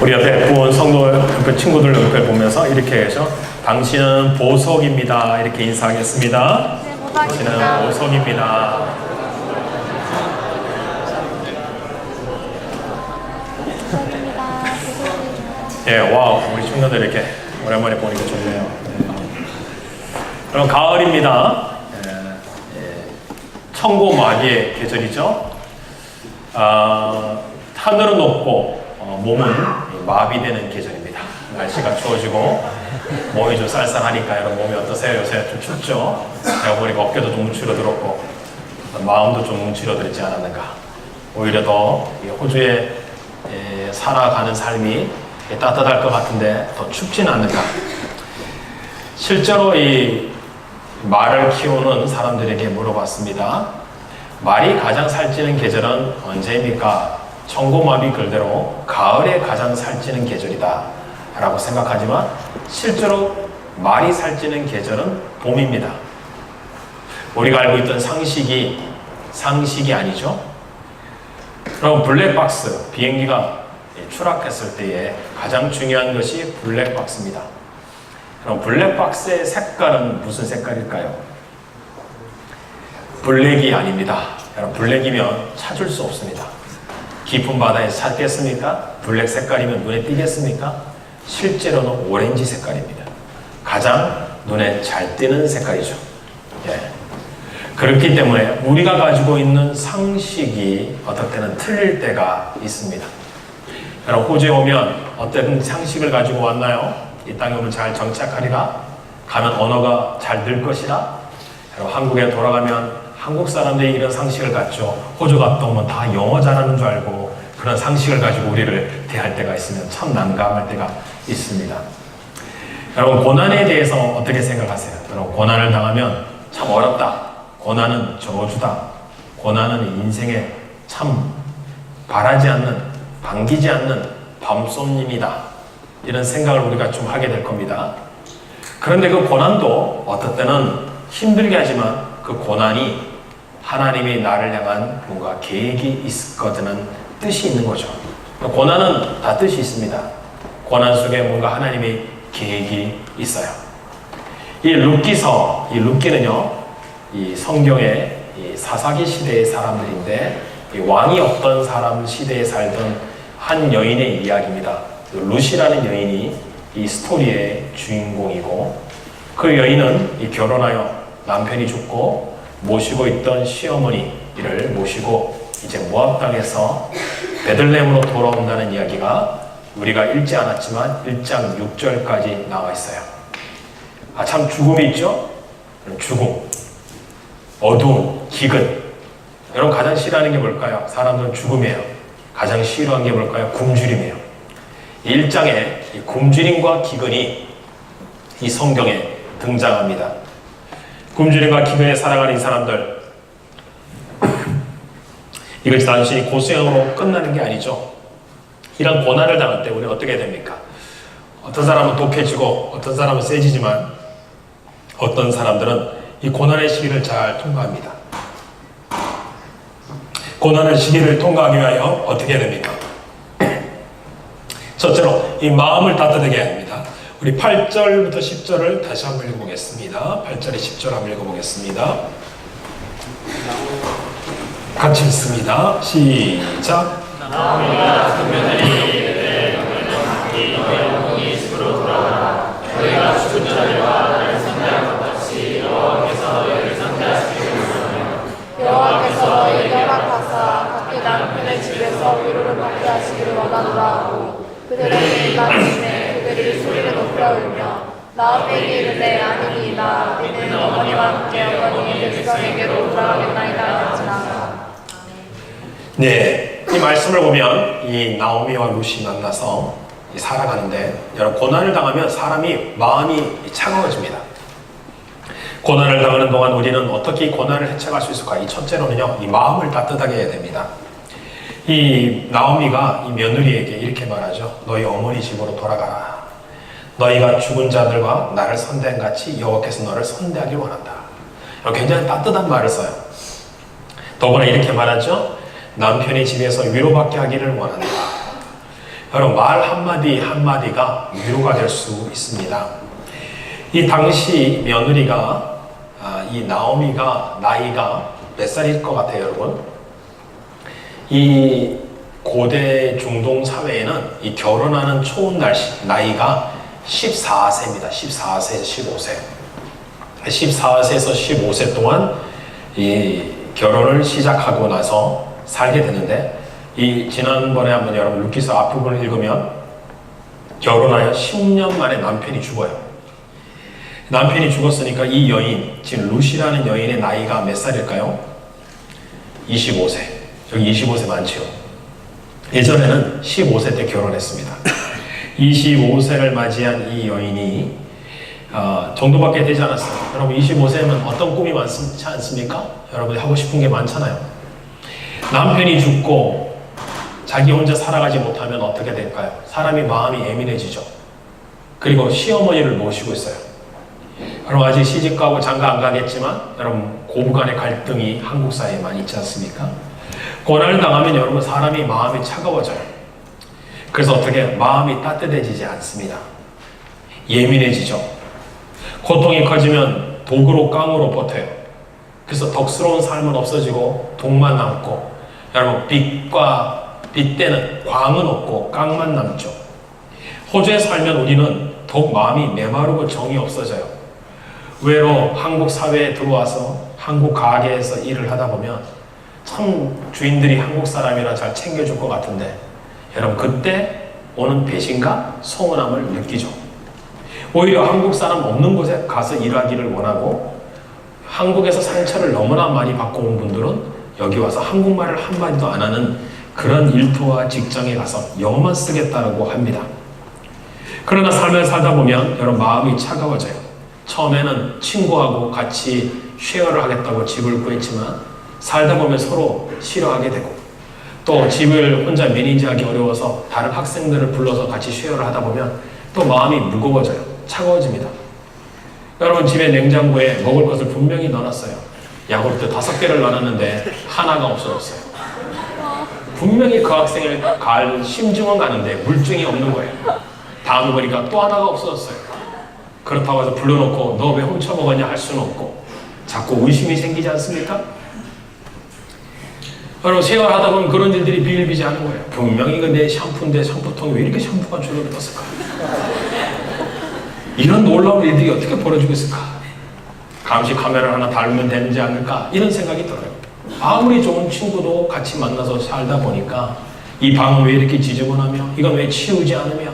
우리 옆에 본 성도 옆에 친구들 옆에 보면서 이렇게 해서 당신은 보석입니다. 이렇게 인사하겠습니다. 당신은 보석입니다. 예, 와우, 우리 친구들 이렇게 오랜만에 보니까 좋네요. 그럼 가을입니다. 천고마비의 계절이죠. 하늘은 높고 몸은 마비되는 계절입니다. 날씨가 추워지고 몸이 좀 쌀쌀하니까 여러분 몸이 어떠세요? 요새 좀 춥죠? 제가 보니까 어깨도 좀 움츠러들었고 마음도 좀 움츠러들지 않았는가. 오히려 더 호주에 살아가는 삶이 따뜻할 것 같은데 더 춥진 않는가. 실제로 이 말을 키우는 사람들에게 물어봤습니다. 말이 가장 살찌는 계절은 언제입니까? 천고마비 글대로 가을에 가장 살찌는 계절이다 라고 생각하지만 실제로 말이 살찌는 계절은 봄입니다. 우리가 알고 있던 상식이 아니죠. 그럼 블랙박스, 비행기가 추락했을 때에 가장 중요한 것이 블랙박스입니다. 그럼 블랙박스의 색깔은 무슨 색깔일까요? 블랙이 아닙니다. 여러분, 블랙이면 찾을 수 없습니다. 깊은 바다에서 찾겠습니까? 블랙 색깔이면 눈에 띄겠습니까? 실제로는 오렌지 색깔입니다. 가장 눈에 잘 띄는 색깔이죠. 예. 그렇기 때문에 우리가 가지고 있는 상식이 어떨 때는 틀릴 때가 있습니다. 여러분, 호주에 오면 어떤 상식을 가지고 왔나요? 이 땅에 오면 잘 정착하리라? 가면 언어가 잘 늘 것이라? 여러분, 한국에 돌아가면 한국 사람들이 이런 상식을 갖죠. 호주 갔다 오면 다 영어 잘하는 줄 알고 그런 상식을 가지고 우리를 대할 때가 있으면 참 난감할 때가 있습니다. 여러분, 고난에 대해서 어떻게 생각하세요? 여러분, 고난을 당하면 참 어렵다. 고난은 저주다. 고난은 인생에 참 바라지 않는, 반기지 않는 밤손님이다. 이런 생각을 우리가 좀 하게 될 겁니다. 그런데 그 고난도 어떨 때는 힘들게 하지만 그 고난이 하나님이 나를 향한 뭔가 계획이 있거든은 뜻이 있는 거죠. 고난은 다 뜻이 있습니다. 고난 속에 뭔가 하나님의 계획이 있어요. 이 룻기는요, 이 성경의 이 사사기 시대의 사람들인데 이 왕이 없던 사람 시대에 살던 한 여인의 이야기입니다. 룻이라는 여인이 이 스토리의 주인공이고 그 여인은 이 결혼하여 남편이 죽고 모시고 있던 시어머니를 모시고 이제 모압 땅에서 베들레헴으로 돌아온다는 이야기가 우리가 읽지 않았지만 1장 6절까지 나와 있어요. 참 죽음이 있죠? 죽음, 어두운, 기근. 여러분, 가장 싫어하는 게 뭘까요? 사람들은 죽음이에요. 가장 싫어하는 게 뭘까요? 굶주림이에요. 1장에 이 굶주림과 기근이 이 성경에 등장합니다. 굶주림과 기근에 살아가는 이 사람들, 이것이 단순히 고생으로 끝나는 게 아니죠. 이런 고난을 당할 때 우리는 어떻게 됩니까? 어떤 사람은 독해지고 어떤 사람은 세지지만 어떤 사람들은 이 고난의 시기를 잘 통과합니다. 고난의 시기를 통과하기 위하여 어떻게 해야 됩니까? 첫째로 이 마음을 따뜻하게 해야 합니다. 우리 8절부터 10절을 다시 한번 읽어보겠습니다. 8절에 10절 한번 읽어보겠습니다. 같이 읽습니다. 시작. 나오미가 그 며느리 이르되 너희는 영웅이 집으로 돌아가라. 너희가 죽은 자들과 나를 상대한 것 같이 여호와께서 너희를 상대하시겠느냐. 여호와께서 너희에게 허락하사 각기 남편의 집에서 위로를 받게 하시기를 원하노라 하고 그들에게 일러주시매 그들이 소리를 높여 울며 나오미에게 이르되 아니니이다. 너희는 어머니와 함께 어머니의 백성에게로 돌아가겠나이다 하지라. 네, 이 말씀을 보면 이 나오미와 룻이 만나서 살아가는데 여러분, 고난을 당하면 사람이 마음이 차가워집니다. 고난을 당하는 동안 우리는 어떻게 고난을 헤쳐갈 수 있을까? 이 첫째로는요, 이 마음을 따뜻하게 해야 됩니다. 이 나오미가 이 며느리에게 이렇게 말하죠. 너희 어머니 집으로 돌아가라. 너희가 죽은 자들과 나를 선대한 같이 여호와께서 너를 선대하길 원한다. 굉장히 따뜻한 말을 써요. 더구나 이렇게 말하죠. 남편이 집에서 위로받게 하기를 원한다. 여러분 말 한마디 한마디가 위로가 될 수 있습니다. 이 당시 며느리가 이 나오미가 나이가 몇 살일 것 같아요, 여러분? 이 고대 중동 사회에는 이 결혼하는 초혼 나이가 14세입니다. 14세에서 15세. 14세에서 15세 동안 이 결혼을 시작하고 나서 살게 되는데, 이 지난번에 한번 여러분 루키서 앞부분을 읽으면 결혼하여 10년 만에 남편이 죽어요. 남편이 죽었으니까 이 여인, 지금 루시라는 여인의 나이가 몇 살일까요? 25세. 여기 25세 많지요. 예전에는 15세 때 결혼했습니다. 25세를 맞이한 이 여인이 정도밖에 되지 않았어요. 여러분 25세면 어떤 꿈이 많지 않습니까? 여러분이 하고 싶은 게 많잖아요. 남편이 죽고 자기 혼자 살아가지 못하면 어떻게 될까요? 사람이 마음이 예민해지죠. 그리고 시어머니를 모시고 있어요. 여러분 아직 시집가고 장가 안 가겠지만 여러분 고부간의 갈등이 한국 사회에 많이 있지 않습니까? 고난을 당하면 여러분 사람이 마음이 차가워져요. 그래서 어떻게 마음이 따뜻해지지 않습니다. 예민해지죠. 고통이 커지면 독으로 깡으로 버텨요. 그래서 덕스러운 삶은 없어지고 독만 남고, 여러분 빗대는 광은 없고 깡만 남죠. 호주에 살면 우리는 더욱 마음이 메마르고 정이 없어져요. 외로 한국 사회에 들어와서 한국 가게에서 일을 하다 보면 참 주인들이 한국 사람이라 잘 챙겨줄 것 같은데, 여러분 그때 오는 배신과 서운함을 느끼죠. 오히려 한국 사람 없는 곳에 가서 일하기를 원하고, 한국에서 상처를 너무나 많이 받고 온 분들은 여기 와서 한국말을 한마디도 안 하는 그런 일터와 직장에 가서 영어만 쓰겠다고 합니다. 그러나 삶을 살다 보면 여러분 마음이 차가워져요. 처음에는 친구하고 같이 쉐어를 하겠다고 집을 구했지만 살다 보면 서로 싫어하게 되고, 또 집을 혼자 매니지하기 어려워서 다른 학생들을 불러서 같이 쉐어를 하다 보면 또 마음이 무거워져요. 차가워집니다. 여러분 집에 냉장고에 먹을 것을 분명히 넣어놨어요. 야구르트 5개를 넣어놨는데 하나가 없어졌어요. 분명히 그 학생을 갈 심증은 가는데 물증이 없는 거예요. 다음에 보니까 또 하나가 없어졌어요. 그렇다고 해서 불러놓고 너 왜 훔쳐먹었냐 할 수는 없고, 자꾸 의심이 생기지 않습니까? 여러분 세월하다 보면 그런 일들이 비일비재하는 거예요. 분명히 이거 내 샴푸인데 샴푸통이 왜 이렇게 샴푸가 줄어들었을까? 이런 놀라운 일들이 어떻게 벌어지고 있을까? 감시 카메라를 하나 달면 되지 않을까? 이런 생각이 들어요. 아무리 좋은 친구도 같이 만나서 살다 보니까 이 방은 왜 이렇게 지저분하며, 이건 왜 치우지 않으며,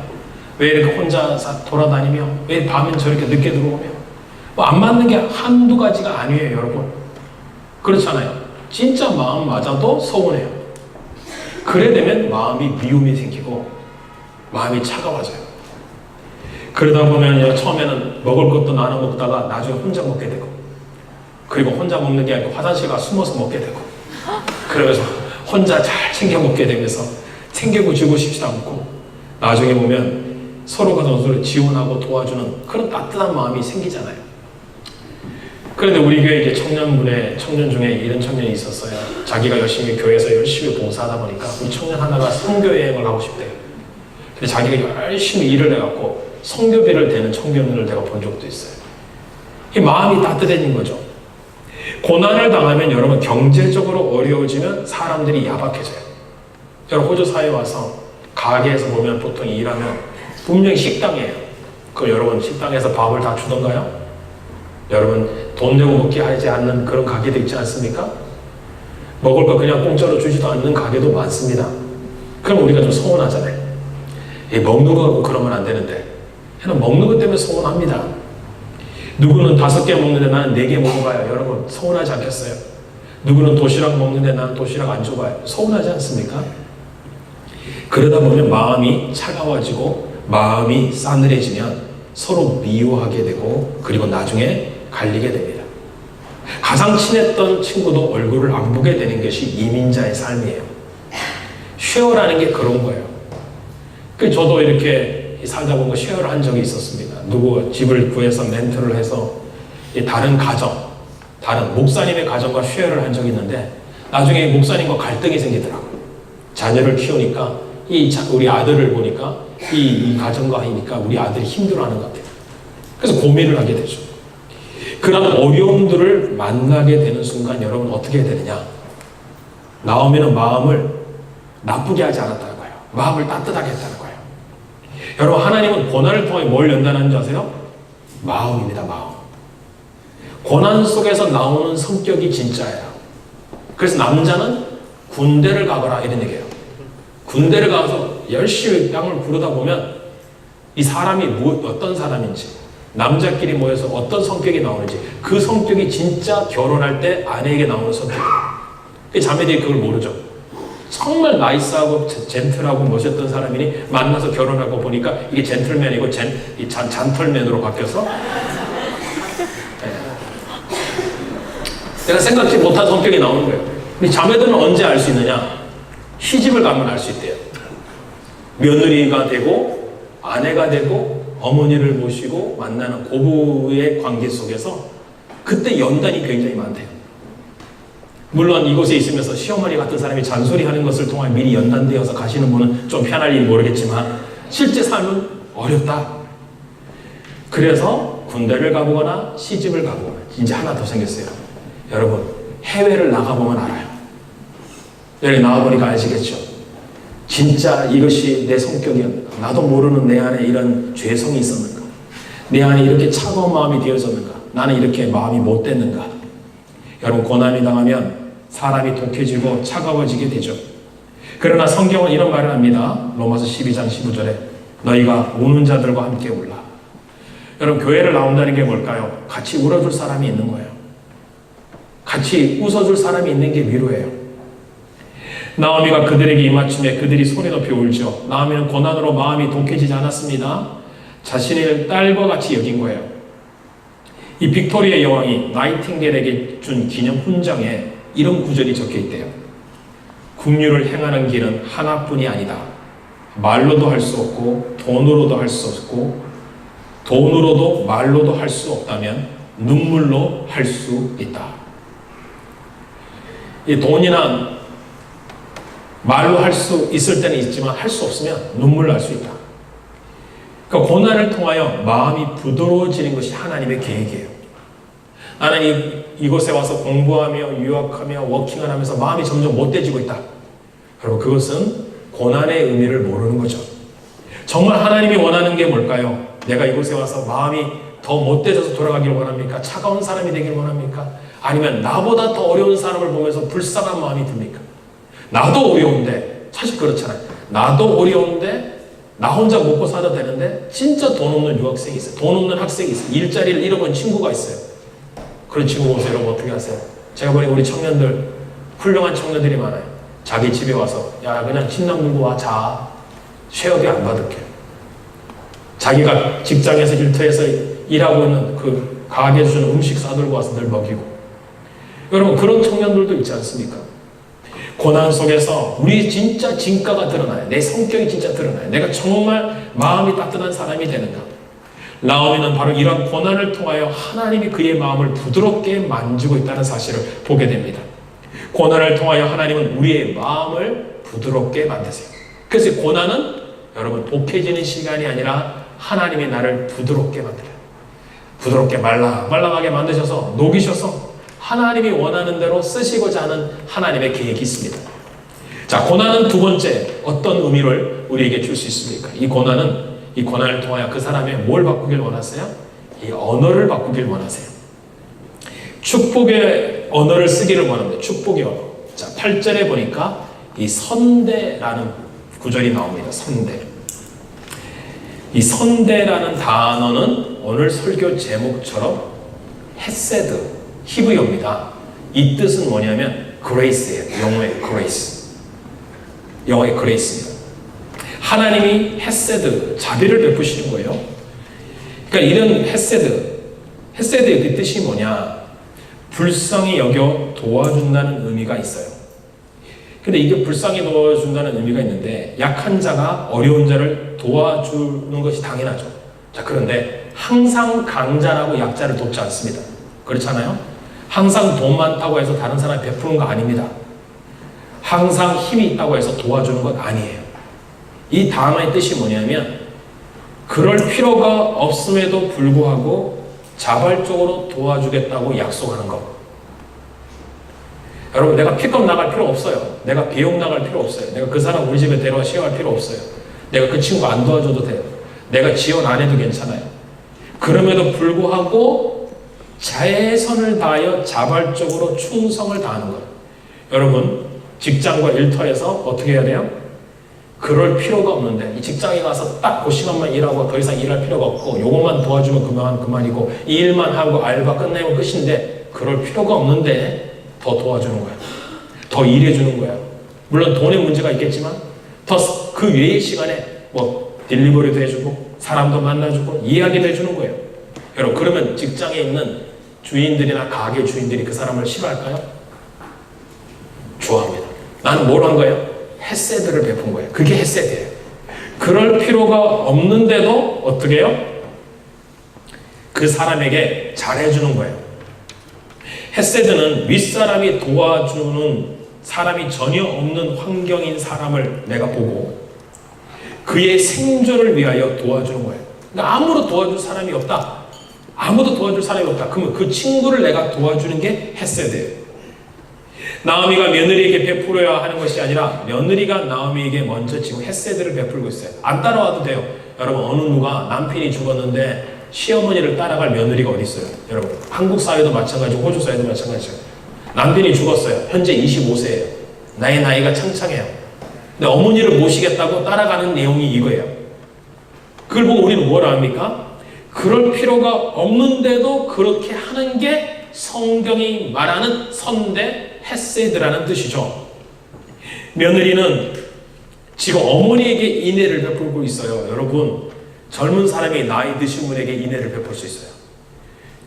왜 이렇게 혼자 돌아다니며, 왜 밤엔 저렇게 늦게 들어오며, 뭐 안 맞는 게 한두 가지가 아니에요, 여러분. 그렇잖아요. 진짜 마음 맞아도 서운해요. 그래 되면 마음이 미움이 생기고 마음이 차가워져요. 그러다 보면 처음에는 먹을 것도 나눠 먹다가 나중에 혼자 먹게 되고, 그리고 혼자 먹는 게 아니고 화장실 가 숨어서 먹게 되고, 그러면서 혼자 잘 챙겨 먹게 되면서 챙겨주고 싶지 않고, 나중에 보면 서로가 서로를 지원하고 도와주는 그런 따뜻한 마음이 생기잖아요. 그런데 우리 교회 이제 청년 중에 이런 청년이 있었어요. 자기가 열심히 교회에서 열심히 봉사하다 보니까 우리 청년 하나가 선교 여행을 하고 싶대요. 근데 자기가 열심히 일을 해갖고 선교비를 대는 청년을 내가 본 적도 있어요. 이 마음이 따뜻해진 거죠. 고난을 당하면 여러분 경제적으로 어려워지면 사람들이 야박해져요. 여러분 호주 사회에 와서 가게에서 보면 보통 일하면 분명히 식당이에요. 그 여러분 식당에서 밥을 다 주던가요? 여러분 돈 내고 먹게 하지 않는 그런 가게도 있지 않습니까? 먹을 거 그냥 공짜로 주지도 않는 가게도 많습니다. 그럼 우리가 좀 서운하잖아요. 먹는 거 갖고 그러면 안 되는데, 먹는 것 때문에 서운합니다. 누구는 5개 먹는데 나는 4개 먹어봐요. 여러분 서운하지 않겠어요? 누구는 도시락 먹는데 나는 도시락 안 줘봐요. 서운하지 않습니까? 그러다 보면 마음이 차가워지고 마음이 싸늘해지면 서로 미워하게 되고, 그리고 나중에 갈리게 됩니다. 가장 친했던 친구도 얼굴을 안 보게 되는 것이 이민자의 삶이에요. 쉐어라는 게 그런 거예요. 저도 이렇게 살다 보면 쉐어를 한 적이 있었습니다. 누구 집을 구해서 렌트를 해서 다른 가정, 다른 목사님의 가정과 쉐어를 한 적이 있는데, 나중에 목사님과 갈등이 생기더라고요. 자녀를 키우니까 우리 아들을 보니까 이 가정과 하니까 우리 아들이 힘들어하는 것 같아요. 그래서 고민을 하게 되죠. 그런 어려움들을 만나게 되는 순간 여러분 어떻게 해야 되느냐? 나오미는 마음을 나쁘게 하지 않았다는 거예요. 마음을 따뜻하게 했다는 거예요. 여러분 하나님은 고난을 통해 뭘 연단하는 줄 아세요? 마음입니다. 마음. 고난 속에서 나오는 성격이 진짜예요. 그래서 남자는 군대를 가거라 이런 얘기예요. 군대를 가서 열심히 땅을 구르다 보면 이 사람이 어떤 사람인지, 남자끼리 모여서 어떤 성격이 나오는지, 그 성격이 진짜 결혼할 때 아내에게 나오는 성격이에요. 자매들이 그걸 모르죠. 정말 나이스하고 젠틀하고 멋있던 사람이니 만나서 결혼하고 보니까 이게 젠틀맨이고 잔털맨으로 바뀌어서 내가 생각지 못한 성격이 나오는 거예요. 근데 자매들은 언제 알 수 있느냐? 시집을 가면 알 수 있대요. 며느리가 되고 아내가 되고 어머니를 모시고 만나는 고부의 관계 속에서 그때 연단이 굉장히 많대요. 물론 이곳에 있으면서 시어머니 같은 사람이 잔소리하는 것을 통해 미리 연단되어서 가시는 분은 좀 편할지 모르겠지만 실제 삶은 어렵다. 그래서 군대를 가보거나 시집을 가보거나 이제 하나 더 생겼어요. 여러분 해외를 나가보면 알아요. 여기 나와보니까 아시겠죠? 진짜 이것이 내 성격이었는가? 나도 모르는 내 안에 이런 죄성이 있었는가? 내 안에 이렇게 차가운 마음이 되어졌는가? 나는 이렇게 마음이 못됐는가? 여러분 고난이 당하면 사람이 독해지고 차가워지게 되죠. 그러나 성경은 이런 말을 합니다. 로마서 12장 15절에 너희가 우는 자들과 함께 울라. 여러분 교회를 나온다는 게 뭘까요? 같이 울어줄 사람이 있는 거예요. 같이 웃어줄 사람이 있는 게 위로예요. 나오미가 그들에게 임하침에 그들이 소리 높이 울죠. 나오미는 고난으로 마음이 독해지지 않았습니다. 자신의 딸과 같이 여긴 거예요. 이 빅토리아 여왕이 나이팅게일에게 준 기념 훈장에 이런 구절이 적혀 있대요. 긍휼을 행하는 길은 하나뿐이 아니다. 말로도 할 수 없고 돈으로도 할 수 없고 돈으로도 말로도 할 수 없다면 눈물로 할 수 있다. 이 돈이나 말로 할 수 있을 때는 있지만 할 수 없으면 눈물로 할 수 있다. 그러니까 고난을 통하여 마음이 부드러워지는 것이 하나님의 계획이에요. 나는 이곳에 와서 공부하며 유학하며 워킹을 하면서 마음이 점점 못돼지고 있다. 여러분 그것은 고난의 의미를 모르는 거죠. 정말 하나님이 원하는 게 뭘까요? 내가 이곳에 와서 마음이 더 못돼져서 돌아가기를 원합니까? 차가운 사람이 되기를 원합니까? 아니면 나보다 더 어려운 사람을 보면서 불쌍한 마음이 듭니까? 나도 어려운데, 사실 그렇잖아요. 나도 어려운데 나 혼자 먹고 살아도 되는데 진짜 돈 없는 유학생이 있어요. 돈 없는 학생이 있어요. 일자리를 잃어본 친구가 있어요. 그런 친구 보세요. 여러분 어떻게 하세요? 제가 보니 우리 청년들, 훌륭한 청년들이 많아요. 자기 집에 와서 야 그냥 침낭 들고 와 자. 쉐어도 안 받을게. 자기가 직장에서 일터에서 일하고 있는 그 가게에서 주는 음식 싸들고 와서 늘 먹이고. 여러분 그런 청년들도 있지 않습니까? 고난 속에서 우리 진짜 진가가 드러나요. 내 성격이 진짜 드러나요. 내가 정말 마음이 따뜻한 사람이 되는가. 나오미는 바로 이런 고난을 통하여 하나님이 그의 마음을 부드럽게 만지고 있다는 사실을 보게 됩니다. 고난을 통하여 하나님은 우리의 마음을 부드럽게 만드세요. 그래서 고난은 여러분 독해지는 시간이 아니라 하나님이 나를 부드럽게 만들어요. 부드럽게 말랑하게 만드셔서 녹이셔서 하나님이 원하는 대로 쓰시고자 하는 하나님의 계획이 있습니다. 자, 고난은 두 번째 어떤 의미를 우리에게 줄 수 있습니까? 이 고난을 통하여 그 사람의 뭘 바꾸길 원하세요? 이 언어를 바꾸길 원하세요. 축복의 언어를 쓰기를 원합니다. 축복의 언어. 자, 8절에 보니까 이 선대라는 구절이 나옵니다. 선대. 이 선대라는 단어는 오늘 설교 제목처럼 헤세드, 히브리어입니다. 이 뜻은 뭐냐면 grace예요. 영어의 grace. 영어의 grace입니다. 하나님이 헤세드, 자비를 베푸시는 거예요. 그러니까 이런 헤세드의 그 뜻이 뭐냐? 불쌍히 여겨 도와준다는 의미가 있어요. 근데 이게 불쌍히 도와준다는 의미가 있는데 약한 자가 어려운 자를 도와주는 것이 당연하죠. 자, 그런데 항상 강자라고 약자를 돕지 않습니다. 그렇잖아요? 항상 돈 많다고 해서 다른 사람이 베푸는 거 아닙니다. 항상 힘이 있다고 해서 도와주는 것 아니에요. 이 단어의 뜻이 뭐냐면 그럴 필요가 없음에도 불구하고 자발적으로 도와주겠다고 약속하는 것. 여러분, 내가 픽업 나갈 필요 없어요. 내가 비용 나갈 필요 없어요. 내가 그 사람 우리 집에 데려와 쉐어할 필요 없어요. 내가 그 친구 안 도와줘도 돼요. 내가 지원 안 해도 괜찮아요. 그럼에도 불구하고 최선을 다하여 자발적으로 충성을 다하는 거예요. 여러분, 직장과 일터에서 어떻게 해야 돼요? 그럴 필요가 없는데 이 직장에 가서 딱 그 시간만 일하고 더 이상 일할 필요가 없고 요것만 도와주면 그만이고 이 일만 하고 알바 끝내면 끝인데 그럴 필요가 없는데 더 도와주는 거야. 더 일해주는 거야. 물론 돈의 문제가 있겠지만 더 그 외의 시간에 뭐 딜리버리도 해주고 사람도 만나주고 이야기도 해주는 거예요. 여러분, 그러면 직장에 있는 주인들이나 가게 주인들이 그 사람을 싫어할까요? 좋아합니다. 나는 뭘 한 거예요? 헤세드를 베푼 거예요. 그게 헤세드예요. 그럴 필요가 없는데도 어떻게 해요? 그 사람에게 잘해주는 거예요. 헤세드는 윗사람이 도와주는 사람이 전혀 없는 환경인 사람을 내가 보고 그의 생존을 위하여 도와주는 거예요. 그러니까 아무도 도와줄 사람이 없다. 아무도 도와줄 사람이 없다. 그러면 그 친구를 내가 도와주는 게 헤세드예요. 나오미가 며느리에게 베풀어야 하는 것이 아니라 며느리가 나오미에게 먼저 지금 헤세드를 베풀고 있어요. 안 따라와도 돼요. 여러분, 어느 누가 남편이 죽었는데 시어머니를 따라갈 며느리가 어디 있어요? 여러분, 한국 사회도 마찬가지고 호주 사회도 마찬가지예요. 남편이 죽었어요. 현재 25세예요. 나의 나이가 창창해요. 근데 어머니를 모시겠다고 따라가는 내용이 이거예요. 그걸 보고 우리는 뭘 합니까? 그럴 필요가 없는데도 그렇게 하는 게 성경이 말하는 선대 헤세드라는 뜻이죠. 며느리는 지금 어머니에게 인애를 베풀고 있어요. 여러분, 젊은 사람이 나이 드신 분에게 인애를 베풀 수 있어요.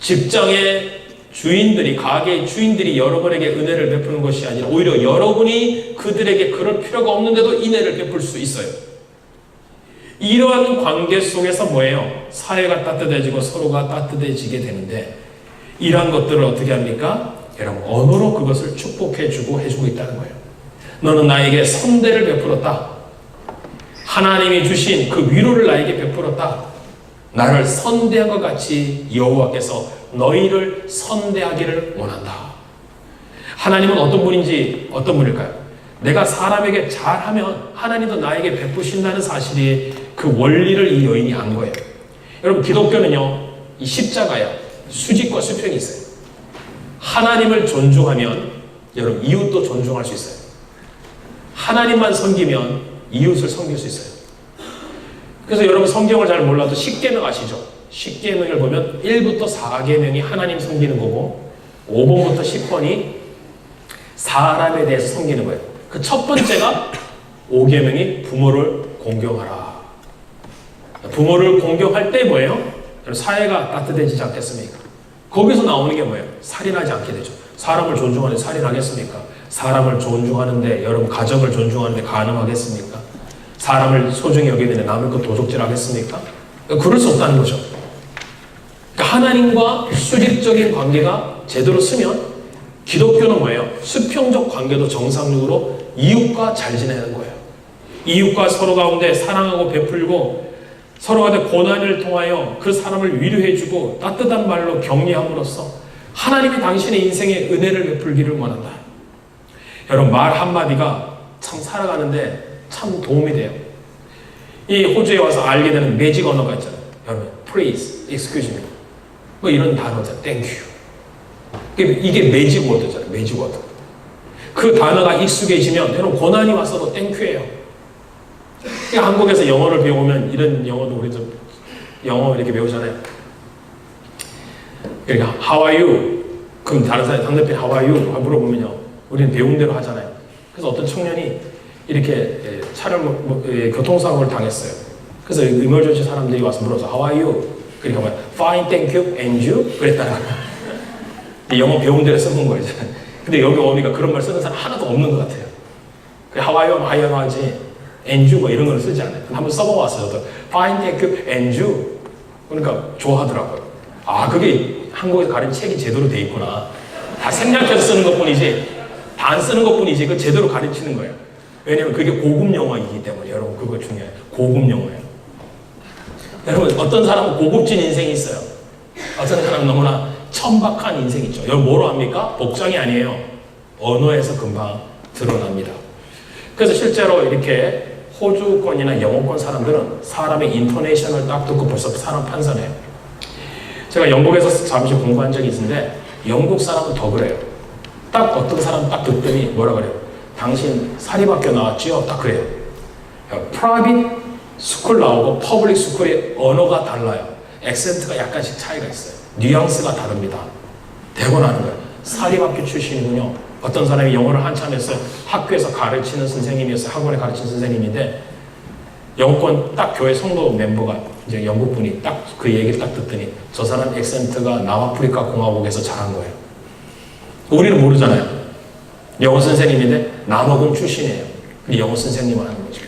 직장의 주인들이, 가게의 주인들이 여러분에게 은혜를 베푸는 것이 아니라 오히려 여러분이 그들에게 그럴 필요가 없는데도 인애를 베풀 수 있어요. 이러한 관계 속에서 뭐예요? 사회가 따뜻해지고 서로가 따뜻해지게 되는데 이러한 것들을 어떻게 합니까? 여러분, 언어로 그것을 축복해주고 해주고 있다는 거예요. 너는 나에게 선대를 베풀었다. 하나님이 주신 그 위로를 나에게 베풀었다. 나를 선대한 것 같이 여호와께서 너희를 선대하기를 원한다. 하나님은 어떤 분일까요? 내가 사람에게 잘하면 하나님도 나에게 베푸신다는 사실이 그 원리를 이 여인이 안 거예요. 여러분, 기독교는요, 이 십자가야 수직과 수평이 있어요. 하나님을 존중하면 여러분 이웃도 존중할 수 있어요. 하나님만 섬기면 이웃을 섬길 수 있어요. 그래서 여러분 성경을 잘 몰라도 십계명 아시죠? 십계명을 보면 1부터 4계명이 하나님 섬기는 거고 5번부터 10번이 사람에 대해서 섬기는 거예요. 그 첫 번째가 5계명이 부모를 공경하라. 부모를 공경할 때 뭐예요? 사회가 따뜻해지지 않겠습니까? 거기서 나오는 게 뭐예요? 살인하지 않게 되죠. 사람을 존중하는데 살인하겠습니까? 사람을 존중하는데 여러분 가정을 존중하는데 가늠하겠습니까? 사람을 소중히 여기는데 남의 것 도적질 하겠습니까? 그럴 수 없다는 거죠. 그러니까 하나님과 수직적인 관계가 제대로 쓰면 기독교는 뭐예요? 수평적 관계도 정상적으로 이웃과 잘 지내는 거예요. 이웃과 서로 가운데 사랑하고 베풀고 서로가 고난을 통하여 그 사람을 위로해주고 따뜻한 말로 격려함으로써 하나님이 당신의 인생에 은혜를 베풀기를 원한다. 여러분, 말 한마디가 참 살아가는데 참 도움이 돼요. 이 호주에 와서 알게 되는 매직 언어가 있잖아요. 여러분, please, excuse me, 뭐 이런 단어잖아요. thank you. 이게 매직 워드잖아요. 매직 워드. 그 단어가 익숙해지면 여러분 고난이 왔어도 땡큐예요. 한국에서 영어를 배우면 이런 영어도 우리 좀 영어 이렇게 배우잖아요. 그러니까 How are you? 그럼 다른 사람 상대편이 How are you? 물어보면요, 우리는 배운 대로 하잖아요. 그래서 어떤 청년이 이렇게 차를 교통사고를 당했어요. 그래서 이머전시 사람들이 와서 물어서 How are you? 그러니까 Fine, thank you, and you? 그랬다가 영어 배운 대로 쓰는 거예요. 근데 여기 오니까 그런 말 쓰는 사람 하나도 없는 것 같아요. How are you? 하이어 하지. And you 뭐 이런 걸 쓰지 않아요. 한번 써봐왔어요. 저도 Fine, thank you, and you. 그러니까 좋아하더라고요. 아, 그게 한국에서 가르친 책이 제대로 돼 있구나. 다 생략해서 쓰는 것뿐이지, 다 안 쓰는 것뿐이지, 그 제대로 가르치는 거예요. 왜냐면 그게 고급 영어이기 때문에 여러분 그거 중요해요. 고급 용어예요. 여러분, 어떤 사람은 고급진 인생이 있어요. 어떤 사람은 너무나 천박한 인생이 있죠. 여러분, 뭐로 합니까? 복장이 아니에요. 언어에서 금방 드러납니다. 그래서 실제로 이렇게 호주권이나 영어권 사람들은 사람의 인토네이션을 딱 듣고 벌써 사람 판단해요. 제가 영국에서 잠시 공부한 적이 있는데 영국 사람은 더 그래요. 딱 어떤 사람 딱 듣더니 뭐라 그래요? 당신 사립학교 나왔지요? 딱 그래요. 프라이빗 스쿨 나오고 퍼블릭 스쿨의 언어가 달라요. 액센트가 약간씩 차이가 있어요. 뉘앙스가 다릅니다. 대고 나는 거예요. 사립학교 출신이군요. 어떤 사람이 영어를 한참 했어요. 학교에서 가르치는 선생님이었어요. 학원에 가르치는 선생님인데 영어권 딱 교회 성도 멤버가 이제 영국 분이 딱 그 얘기를 딱 듣더니 저 사람 액센트가 남아프리카 공화국에서 자란 거예요. 우리는 모르잖아요. 영어 선생님인데 남아공 출신이에요. 근데 영어 선생님을 하는 거죠.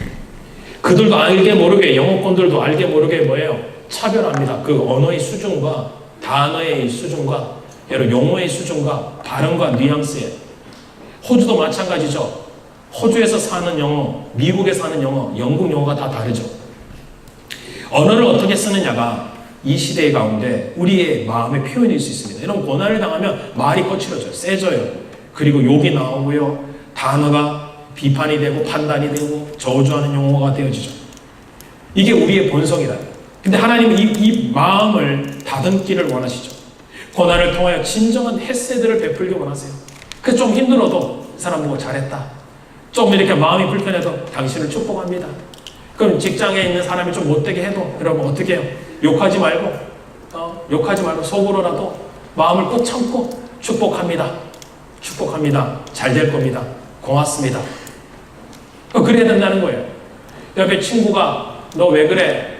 그들도 알게 모르게 영어권들도 알게 모르게 뭐예요? 차별합니다. 그 언어의 수준과 단어의 수준과 여러 용어의 수준과 발음과 뉘앙스에 호주도 마찬가지죠. 호주에서 사는 영어, 미국에 사는 영어, 영국 영어가 다 다르죠. 언어를 어떻게 쓰느냐가 이 시대 가운데 우리의 마음의 표현일 수 있습니다. 이런 고난을 당하면 말이 거칠어져요. 세져요. 그리고 욕이 나오고요. 단어가 비판이 되고 판단이 되고 저주하는 용어가 되어지죠. 이게 우리의 본성이다. 근데 하나님은 이 마음을 다듬기를 원하시죠. 고난을 통하여 진정한 헤세드를 베풀기 원하세요. 그래서 좀 힘들어도 이 사람 뭐 잘했다. 좀 이렇게 마음이 불편해도 당신을 축복합니다. 그럼 직장에 있는 사람이 좀 못되게 해도 여러분 어떻게 해요? 욕하지 말고 속으로라도 마음을 꼭 참고 축복합니다. 축복합니다. 잘 될 겁니다. 고맙습니다. 그래야 된다는 거예요. 옆에 친구가 너 왜 그래?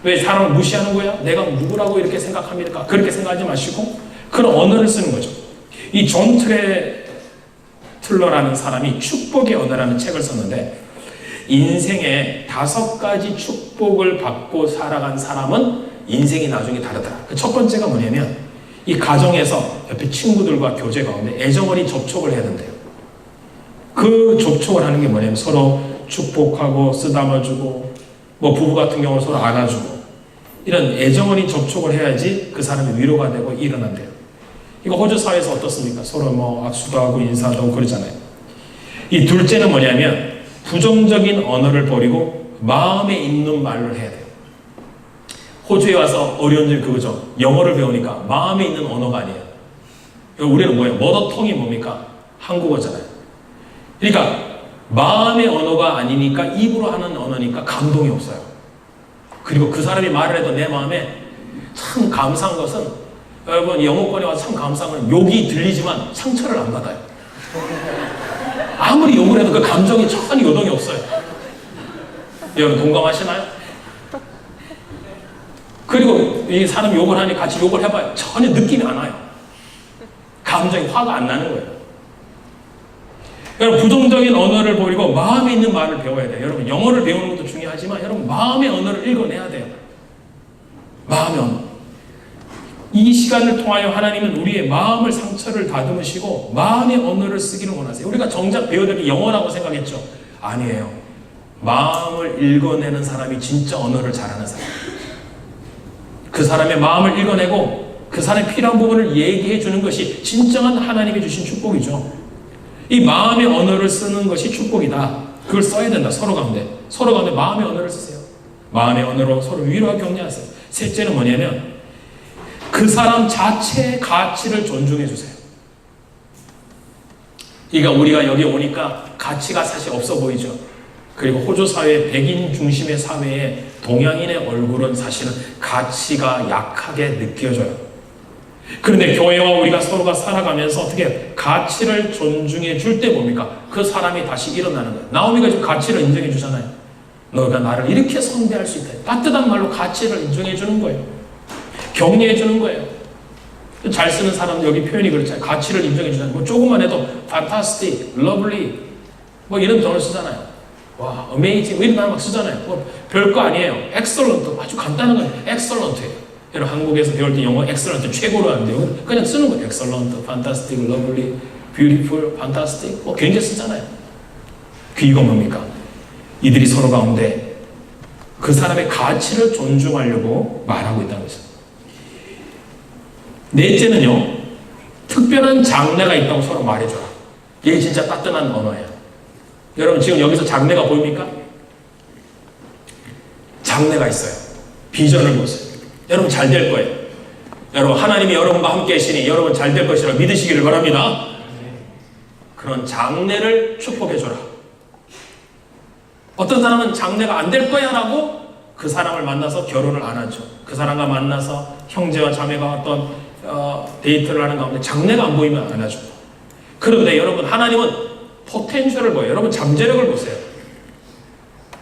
왜 사람을 무시하는 거야? 내가 누구라고 이렇게 생각합니까? 그렇게 생각하지 마시고 그런 언어를 쓰는 거죠. 이 존 트레틀러라는 사람이 축복의 언어라는 책을 썼는데 인생에 5가지 축복을 받고 살아간 사람은 인생이 나중에 다르더라. 그 첫 번째가 뭐냐면 이 가정에서 옆에 친구들과 교제 가운데 애정어린 접촉을 해야 된대요. 그 접촉을 하는 게 뭐냐면 서로 축복하고 쓰다마주고 뭐 부부 같은 경우는 서로 안아주고 이런 애정어린 접촉을 해야지 그 사람이 위로가 되고 일어난대요. 이거 호주 사회에서 어떻습니까? 서로 뭐 악수도 하고 인사도 하고 그러잖아요. 이 둘째는 뭐냐면 부정적인 언어를 버리고 마음에 있는 말을 해야 돼요. 호주에 와서 어려운 점이 그거죠. 영어를 배우니까 마음에 있는 언어가 아니에요. 우리는 뭐예요? 머더통이 뭡니까? 한국어잖아요. 그러니까 마음의 언어가 아니니까 입으로 하는 언어니까 감동이 없어요. 그리고 그 사람이 말을 해도 내 마음에 참 감사한 것은 여러분 영어권에 와서 참 감사한 건 욕이 들리지만 상처를 안 받아요. 아무리 욕을 해도 그 감정이 전혀 요동이 없어요. 여러분 동감하시나요? 그리고 이 사람 욕을 하니 같이 욕을 해봐요. 전혀 느낌이 안 와요. 감정이 화가 안 나는 거예요. 여러분 부정적인 언어를 버리고 마음에 있는 말을 배워야 돼요. 여러분 영어를 배우는 것도 중요하지만 여러분 마음의 언어를 읽어내야 돼요. 마음의 언어. 이 시간을 통하여 하나님은 우리의 마음을 상처를 다듬으시고 마음의 언어를 쓰기를 원하세요. 우리가 정작 배워야 될 게 영어라고 생각했죠. 아니에요. 마음을 읽어내는 사람이 진짜 언어를 잘하는 사람이에요. 그 사람의 마음을 읽어내고 그 사람의 필요한 부분을 얘기해 주는 것이 진정한 하나님이 주신 축복이죠. 이 마음의 언어를 쓰는 것이 축복이다. 그걸 써야 된다. 서로 가운데 마음의 언어를 쓰세요. 마음의 언어로 서로 위로하고 격려하세요. 셋째는 뭐냐면 그 사람 자체의 가치를 존중해 주세요. 그러니까 우리가 여기 오니까 가치가 사실 없어 보이죠. 그리고 호주 사회, 백인 중심의 사회에 동양인의 얼굴은 사실은 가치가 약하게 느껴져요. 그런데 교회와 우리가 서로가 살아가면서 어떻게 가치를 존중해 줄 때 뭡니까? 그 사람이 다시 일어나는 거예요. 나오미가 지금 가치를 인정해 주잖아요. 너가 나를 이렇게 선대할 수 있다. 따뜻한 말로 가치를 인정해 주는 거예요. 격려해 주는 거예요. 잘 쓰는 사람 여기 표현이 그렇잖아요. 가치를 인정해 주잖아요. 뭐 조금만 해도 fantastic, lovely 뭐 이런 단어를 쓰잖아요. 와, amazing 뭐 이런 단어 막 쓰잖아요. 뭐 별거 아니에요. excellent 아주 간단한 거예요. excellent예요. 여러분 한국에서 배울 때 영어 excellent 최고로 하는데요. 그냥 쓰는 거예요. excellent, fantastic, lovely, beautiful, fantastic 뭐 굉장히 쓰잖아요. 그 이거 뭡니까? 이들이 서로 가운데 그 사람의 가치를 존중하려고 말하고 있다는 거죠. 넷째는요, 특별한 장래가 있다고 서로 말해줘라. 이게 진짜 따뜻한 언어예요. 여러분 지금 여기서 장래가 보입니까? 장래가 있어요. 비전을 보세요. 여러분 잘 될 거예요. 여러분 하나님이 여러분과 함께 계시니 여러분 잘 될 것이라 믿으시기를 바랍니다. 그런 장래를 축복해줘라. 어떤 사람은 장래가 안 될 거야 라고 그 사람을 만나서 결혼을 안 하죠. 그 사람과 만나서 형제와 자매가 어떤 데이트를 하는 가운데 장래가 안 보이면 안 하죠. 그런데 여러분 하나님은 포텐셜을 보여요. 여러분 잠재력을 보세요.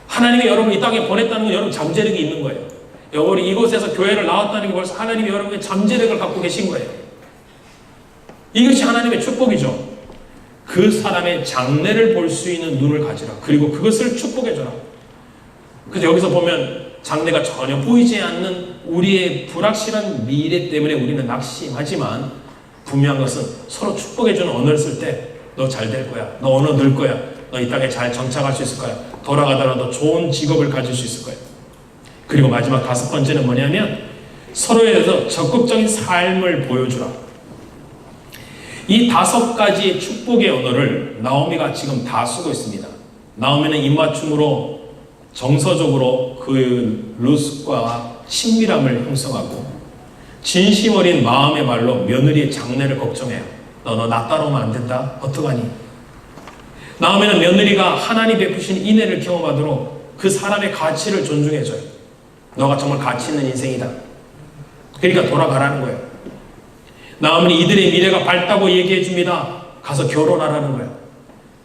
하나님이 여러분 이 땅에 보냈다는 건 여러분 잠재력이 있는 거예요. 여러분이 이곳에서 교회를 나왔다는 게 벌써 하나님이 여러분의 잠재력을 갖고 계신 거예요. 이것이 하나님의 축복이죠. 그 사람의 장래를 볼 수 있는 눈을 가지라. 그리고 그것을 축복해줘라. 그래서 여기서 보면 장래가 전혀 보이지 않는 우리의 불확실한 미래 때문에 우리는 낙심하지만 분명한 것은 서로 축복해주는 언어를 쓸 때 너 잘 될 거야. 너 언어 늘 거야. 너 이 땅에 잘 정착할 수 있을 거야. 돌아가더라도 좋은 직업을 가질 수 있을 거야. 그리고 마지막 다섯 번째는 뭐냐면 서로에 대해서 적극적인 삶을 보여주라. 이 다섯 가지의 축복의 언어를 나오미가 지금 다 쓰고 있습니다. 나오미는 입맞춤으로 정서적으로 그 루스과 친밀함을 형성하고 진심 어린 마음의 말로 며느리의 장래를 걱정해요. 너 나 따라오면 안 된다? 어떡하니? 나오미는 며느리가 하나님 베푸신 인애를 경험하도록 그 사람의 가치를 존중해줘요. 너가 정말 가치 있는 인생이다. 그러니까 돌아가라는 거예요. 나오미는 이들의 미래가 밝다고 얘기해 줍니다. 가서 결혼하라는 거예요.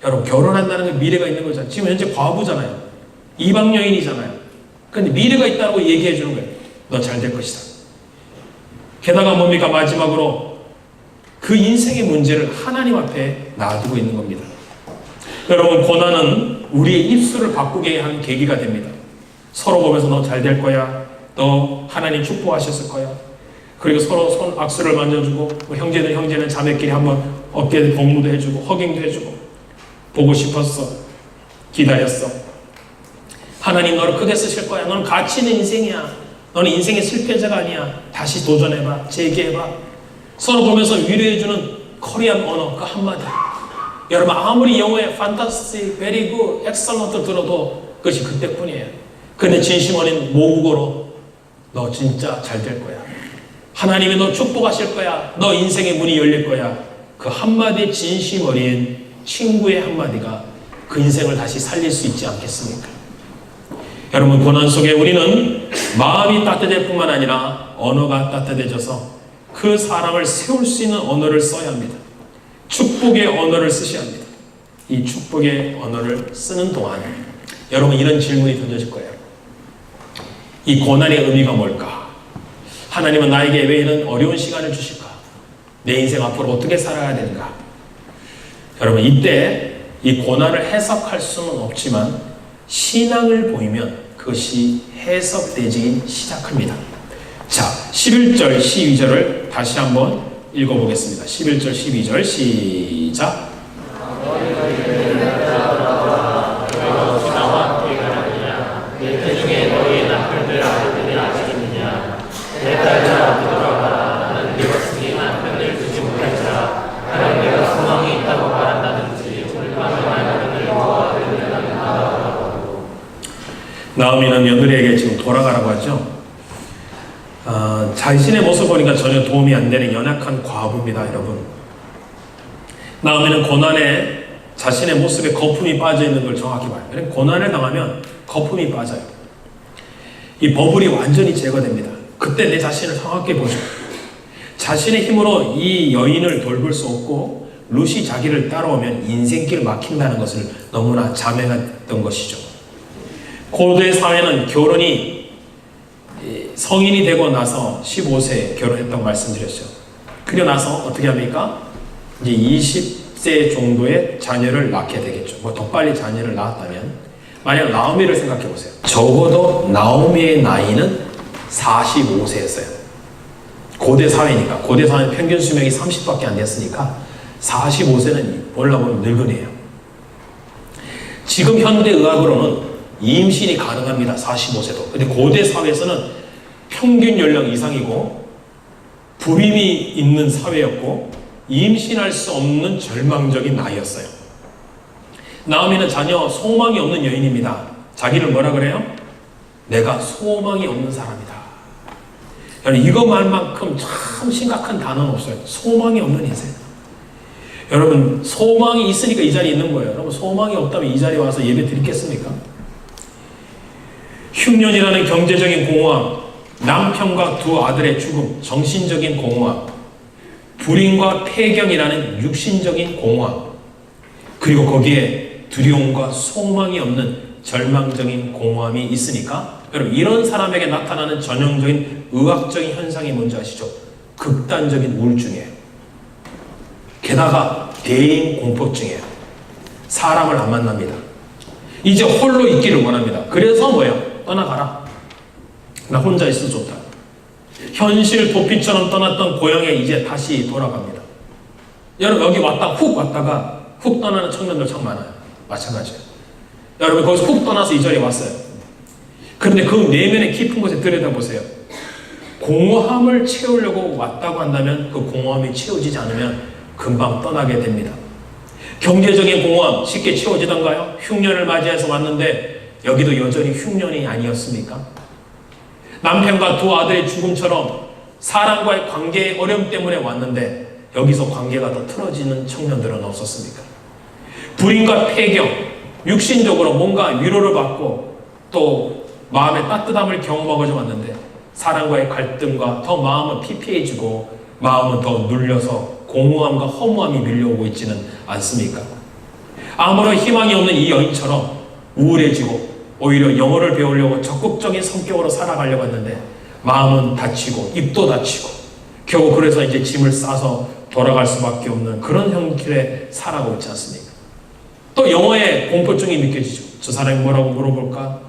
여러분 결혼한다는 게 미래가 있는 거잖아요. 지금 현재 과부잖아요. 이방 여인이잖아요. 근데 미래가 있다고 얘기해 주는 거예요. 너 잘 될 것이다. 게다가 뭡니까? 마지막으로 그 인생의 문제를 하나님 앞에 놔두고 있는 겁니다. 여러분 고난은 우리의 입술을 바꾸게 한 계기가 됩니다. 서로 보면서 너 잘 될 거야. 너 하나님 축복하셨을 거야. 그리고 서로 손 악수를 만져주고 형제는 자매끼리 한번 어깨 복무도 해주고 허깅도 해주고 보고 싶었어. 기다렸어. 하나님 너를 크게 쓰실 거야. 너는 가치 있는 인생이야. 너는 인생의 실패자가 아니야. 다시 도전해봐. 재기해봐. 서로 보면서 위로해주는 코리안 언어 그 한마디. 여러분 아무리 영어에 fantastic, very good, excellent 들어도 그것이 그때뿐이에요. 근데 진심 어린 모국어로 너 진짜 잘 될 거야. 하나님이 너 축복하실 거야. 너 인생의 문이 열릴 거야. 그 한마디 진심 어린 친구의 한마디가 그 인생을 다시 살릴 수 있지 않겠습니까? 여러분 고난 속에 우리는 마음이 따뜻할 뿐만 아니라 언어가 따뜻해져서 그 사람을 세울 수 있는 언어를 써야 합니다. 축복의 언어를 쓰셔야 합니다. 이 축복의 언어를 쓰는 동안 여러분 이런 질문이 던져질 거예요. 이 고난의 의미가 뭘까? 하나님은 나에게 왜 이런 어려운 시간을 주실까? 내 인생 앞으로 어떻게 살아야 되는가? 여러분 이때 이 고난을 해석할 수는 없지만 신앙을 보이면 그것이 해석되기 시작합니다. 자, 11절, 12절을 다시 한번 읽어보겠습니다. 11절, 12절 시작. 나오미는 며느리에게 지금 돌아가라고 하죠. 자신의 모습 보니까 전혀 도움이 안 되는 연약한 과부입니다, 여러분. 나오미는 고난에 자신의 모습에 거품이 빠져 있는 걸 정확히 봐요. 그러니까 고난을 당하면 거품이 빠져요. 이 버블이 완전히 제거됩니다. 그때 내 자신을 정확히 보죠. 자신의 힘으로 이 여인을 돌볼 수 없고 룻이 자기를 따라오면 인생길 막힌다는 것을 너무나 자명했던 것이죠. 고대 사회는 결혼이 성인이 되고 나서 15세에 결혼했다고 말씀드렸죠. 그리고 나서 어떻게 합니까? 이제 20세 정도의 자녀를 낳게 되겠죠. 뭐 더 빨리 자녀를 낳았다면 만약 나오미를 생각해 보세요. 적어도 나오미의 나이는 45세였어요. 고대 사회니까. 고대 사회는 평균 수명이 30밖에 안 됐으니까 45세는 올라보면 늙은이에요. 지금 현대 의학으로는 임신이 가능합니다. 45세도. 근데 고대 사회에서는 평균 연령 이상이고 불임이 있는 사회였고 임신할 수 없는 절망적인 나이였어요. 나오미는 전혀 소망이 없는 여인입니다. 자기를 뭐라 그래요? 내가 소망이 없는 사람이다. 여러분, 이거 말만큼 참 심각한 단어는 없어요. 소망이 없는 인생. 여러분, 소망이 있으니까 이 자리에 있는 거예요. 여러분, 소망이 없다면 이 자리에 와서 예배 드리겠습니까? 흉년이라는 경제적인 공허함, 남편과 두 아들의 죽음, 정신적인 공허함, 불임과 폐경이라는 육신적인 공허함, 그리고 거기에 두려움과 소망이 없는 절망적인 공허함이 있으니까 여러분, 이런 사람에게 나타나는 전형적인 의학적인 현상이 뭔지 아시죠? 극단적인 우울증이에요. 게다가 대인 공포증이에요. 사람을 안 만납니다. 이제 홀로 있기를 원합니다. 그래서 뭐예요? 떠나가라. 나 혼자 있어 좋다. 현실 도피처럼 떠났던 고향에 이제 다시 돌아갑니다. 여러분, 여기 훅 왔다가 훅 떠나는 청년들 참 많아요. 마찬가지예요. 여러분, 거기서 훅 떠나서 이 자리에 왔어요. 그런데 그 내면의 깊은 곳에 들여다보세요. 공허함을 채우려고 왔다고 한다면 그 공허함이 채워지지 않으면 금방 떠나게 됩니다. 경제적인 공허함 쉽게 채워지던가요? 흉년을 맞이해서 왔는데 여기도 여전히 흉년이 아니었습니까? 남편과 두 아들의 죽음처럼 사람과의 관계의 어려움 때문에 왔는데 여기서 관계가 더 틀어지는 청년들은 없었습니까? 불임과 폐경, 육신적으로 뭔가 위로를 받고 또 마음의 따뜻함을 경험하고자 왔는데 사람과의 갈등과 더 마음은 피폐해지고 마음은 더 눌려서 공허함과 허무함이 밀려오고 있지는 않습니까? 아무런 희망이 없는 이 여인처럼 우울해지고 오히려 영어를 배우려고 적극적인 성격으로 살아가려고 했는데 마음은 다치고 입도 다치고 겨우 그래서 이제 짐을 싸서 돌아갈 수밖에 없는 그런 형길에 살아가고 있지 않습니까? 또 영어에 공포증이 느껴지죠. 저 사람이 뭐라고 물어볼까?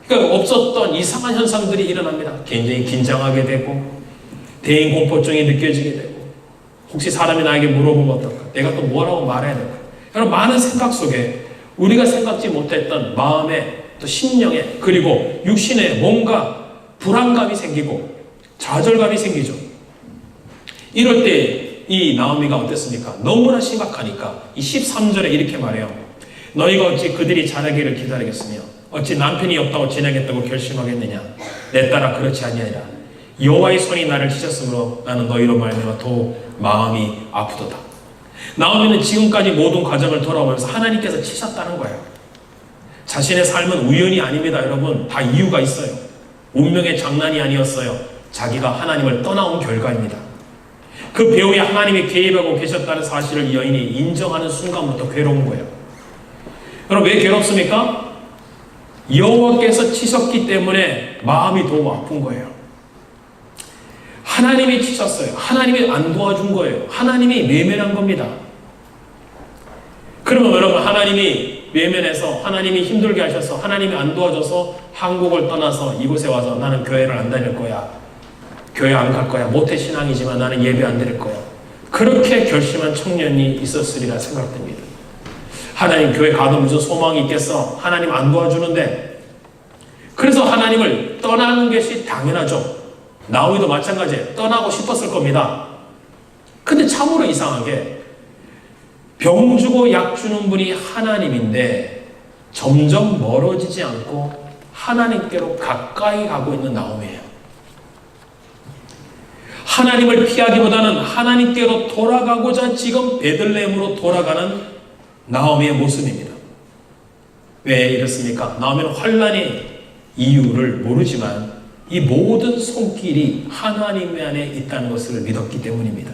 그러니까 없었던 이상한 현상들이 일어납니다. 굉장히 긴장하게 되고 대인 공포증이 느껴지게 되고 혹시 사람이 나에게 물어보면 어떨까? 내가 또 뭐라고 말해야 될까? 그런 많은 생각 속에 우리가 생각지 못했던 마음에 또 심령에 그리고 육신에 뭔가 불안감이 생기고 좌절감이 생기죠. 이럴 때 이 나오미가 어땠습니까? 너무나 심각하니까 이 13절에 이렇게 말해요. 너희가 어찌 그들이 자라기를 기다리겠으며 어찌 남편이 없다고 진행했다고 결심하겠느냐? 내 딸아 그렇지 아니하리라. 여호와의 손이 나를 치셨으므로 나는 너희로 말미암아 더욱 마음이 아프도다. 나오미는 지금까지 모든 과정을 돌아보면서 하나님께서 치셨다는 거예요. 자신의 삶은 우연이 아닙니다. 여러분, 다 이유가 있어요. 운명의 장난이 아니었어요. 자기가 하나님을 떠나온 결과입니다. 그 배후에 하나님이 개입하고 계셨다는 사실을 이 여인이 인정하는 순간부터 괴로운 거예요. 여러분, 왜 괴롭습니까? 여호와께서 치셨기 때문에 마음이 더 아픈 거예요. 하나님이 치셨어요. 하나님이 안 도와준 거예요. 하나님이 외면한 겁니다. 그러면 여러분, 하나님이 외면해서 하나님이 힘들게 하셔서 하나님이 안 도와줘서 한국을 떠나서 이곳에 와서 나는 교회를 안 다닐 거야. 교회 안 갈 거야. 모태신앙이지만 나는 예배 안 드릴 거야. 그렇게 결심한 청년이 있었으리라 생각됩니다. 하나님 교회 가도 무슨 소망이 있겠어. 하나님 안 도와주는데. 그래서 하나님을 떠나는 것이 당연하죠. 나오미도 마찬가지예요. 떠나고 싶었을 겁니다. 근데 참으로 이상하게 병 주고 약 주는 분이 하나님인데 점점 멀어지지 않고 하나님께로 가까이 가고 있는 나오미예요. 하나님을 피하기보다는 하나님께로 돌아가고자 지금 베들레헴으로 돌아가는 나오미의 모습입니다. 왜 이렇습니까? 나오미는 환난의 이유를 모르지만 이 모든 손길이 하나님 안에 있다는 것을 믿었기 때문입니다.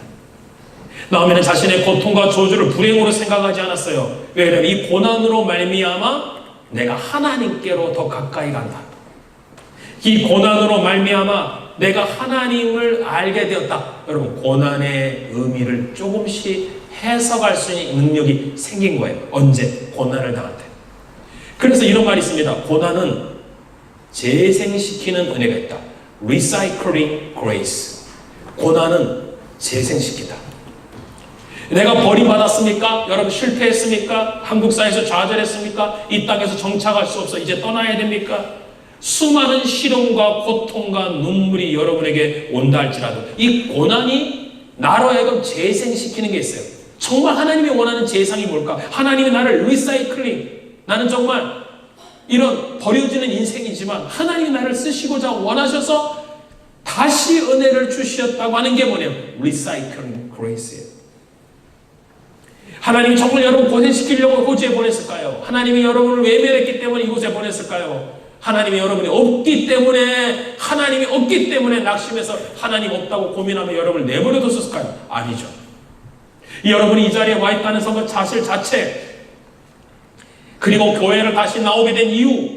나오미는 자신의 고통과 저주를 불행으로 생각하지 않았어요. 왜냐하면 이 고난으로 말미암아 내가 하나님께로 더 가까이 간다. 이 고난으로 말미암아 내가 하나님을 알게 되었다. 여러분, 고난의 의미를 조금씩 해석할 수 있는 능력이 생긴 거예요. 언제? 고난을 당할 때. 그래서 이런 말이 있습니다. 고난은 재생시키는 은혜가 있다. Recycling grace. 고난은 재생시키다. 내가 버림받았습니까? 여러분 실패했습니까? 한국 사회에서 좌절했습니까? 이 땅에서 정착할 수 없어 이제 떠나야 됩니까? 수많은 시련과 고통과 눈물이 여러분에게 온다 할지라도 이 고난이 나로 하여금 재생시키는 게 있어요. 정말 하나님이 원하는 재상이 뭘까? 하나님이 나를 리사이클링, 나는 정말 이런 버려지는 인생이지만 하나님이 나를 쓰시고자 원하셔서 다시 은혜를 주셨다고 하는 게 뭐냐면 리사이클링 그레이스예요. 하나님이 정말 여러분 고생시키려고 호주에 보냈을까요? 하나님이 여러분을 외면했기 때문에 이곳에 보냈을까요? 하나님이 여러분이 없기 때문에 낙심해서 하나님 없다고 고민하며 여러분을 내버려 뒀을까요? 아니죠. 여러분이 이 자리에 와 있다는 것 사실 자체, 그리고 교회를 다시 나오게 된 이유,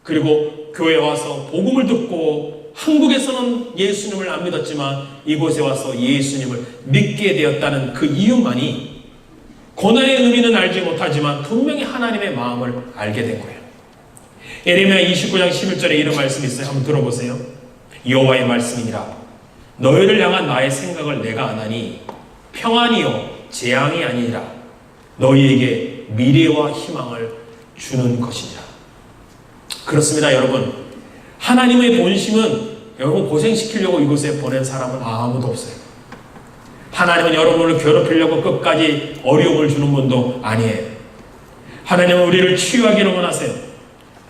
그리고 교회에 와서 복음을 듣고 한국에서는 예수님을 안 믿었지만 이곳에 와서 예수님을 믿게 되었다는 그 이유만이 고난의 의미는 알지 못하지만 분명히 하나님의 마음을 알게 된 거예요. 에레미야 29장 11절에 이런 말씀이 있어요. 한번 들어보세요. 여호와의 말씀이니라. 너희를 향한 나의 생각을 내가 아나니 평안이요 재앙이 아니라 너희에게 미래와 희망을 주는 것이니라. 그렇습니다, 여러분. 하나님의 본심은 여러분 고생시키려고 이곳에 보낸 사람은 아무도 없어요. 하나님은 여러분을 괴롭히려고 끝까지 어려움을 주는 분도 아니에요. 하나님은 우리를 치유하기를 원하세요.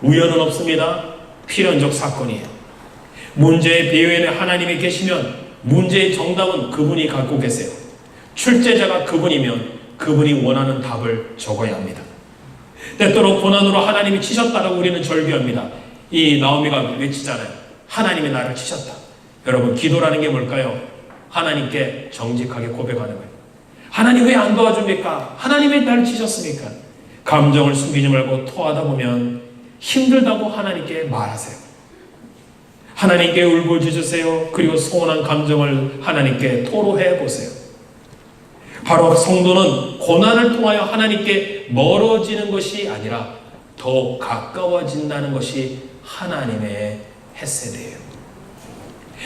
우연은 없습니다. 필연적 사건이에요. 문제의 배후에는 하나님이 계시면 문제의 정답은 그분이 갖고 계세요. 출제자가 그분이면 그분이 원하는 답을 적어야 합니다. 때때로 고난으로 하나님이 치셨다라고 우리는 절규합니다. 이 나오미가 외치잖아요. 하나님이 나를 치셨다. 여러분, 기도라는 게 뭘까요? 하나님께 정직하게 고백하는 거예요. 하나님 왜 안 도와줍니까? 하나님 왜 나를 치셨습니까? 감정을 숨기지 말고 토하다 보면 힘들다고 하나님께 말하세요. 하나님께 울부짖으세요. 그리고 소원한 감정을 하나님께 토로해 보세요. 바로 성도는 고난을 통하여 하나님께 멀어지는 것이 아니라 더 가까워진다는 것이 하나님의 헤세드예요.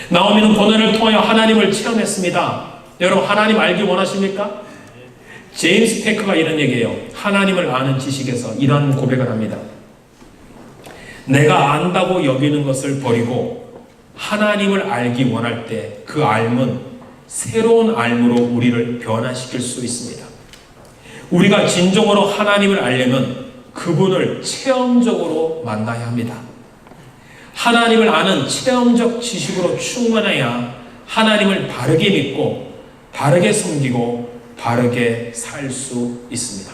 나오미는 고난을 통하여 하나님을 체험했습니다. 여러분, 하나님 알기 원하십니까? 제임스 페크가 이런 얘기해요. 하나님을 아는 지식에서 이런 고백을 합니다. 내가 안다고 여기는 것을 버리고 하나님을 알기 원할 때 그 알은 새로운 알므로 우리를 변화시킬 수 있습니다. 우리가 진정으로 하나님을 알려면 그분을 체험적으로 만나야 합니다. 하나님을 아는 체험적 지식으로 충만해야 하나님을 바르게 믿고 바르게 섬기고 바르게 살 수 있습니다.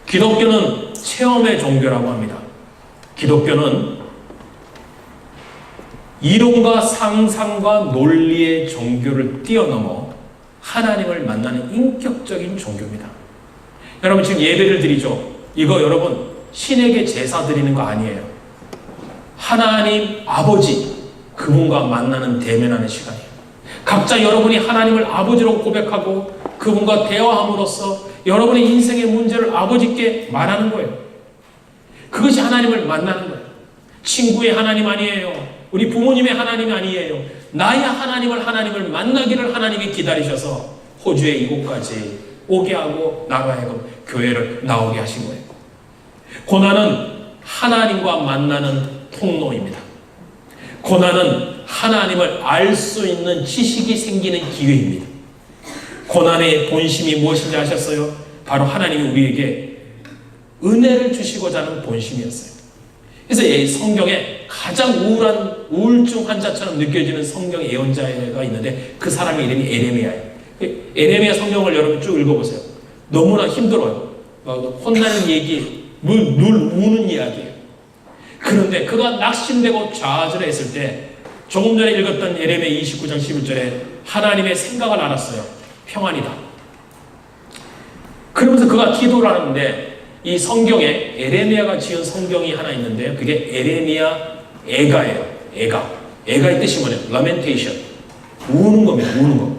기독교는 체험의 종교라고 합니다. 기독교는 이론과 상상과 논리의 종교를 뛰어넘어 하나님을 만나는 인격적인 종교입니다. 여러분, 지금 예배를 드리죠. 이거 여러분 신에게 제사 드리는 거 아니에요. 하나님 아버지, 그분과 만나는 대면하는 시간이에요. 각자 여러분이 하나님을 아버지로 고백하고 그분과 대화함으로써 여러분의 인생의 문제를 아버지께 말하는 거예요. 그것이 하나님을 만나는 거예요. 친구의 하나님 아니에요. 우리 부모님의 하나님이 아니에요. 나의 하나님을 만나기를 하나님이 기다리셔서 호주에 이곳까지 오게 하고 나로 하여금 교회를 나오게 하신 거예요. 고난은 하나님과 만나는 통로입니다. 고난은 하나님을 알 수 있는 지식이 생기는 기회입니다. 고난의 본심이 무엇인지 아셨어요? 바로 하나님이 우리에게 은혜를 주시고자 하는 본심이었어요. 그래서 이 성경에 가장 우울증 환자처럼 느껴지는 성경 예언자가 있는데 그 사람의 이름이 에레미야예요. 에레미야 성경을 여러분 쭉 읽어보세요. 너무나 힘들어요. 혼나는 얘기, 늘 우는 이야기예요. 그런데 그가 낙심되고 좌절했을 때 조금 전에 읽었던 에레미야 29장 11절에 하나님의 생각을 알았어요. 평안이다. 그러면서 그가 기도를 하는데 이 성경에 에레미야가 지은 성경이 하나 있는데요. 그게 에레미야 애가예요. 애가의 뜻이 뭐냐면 lamentation. 우는 겁니다. 우는 거.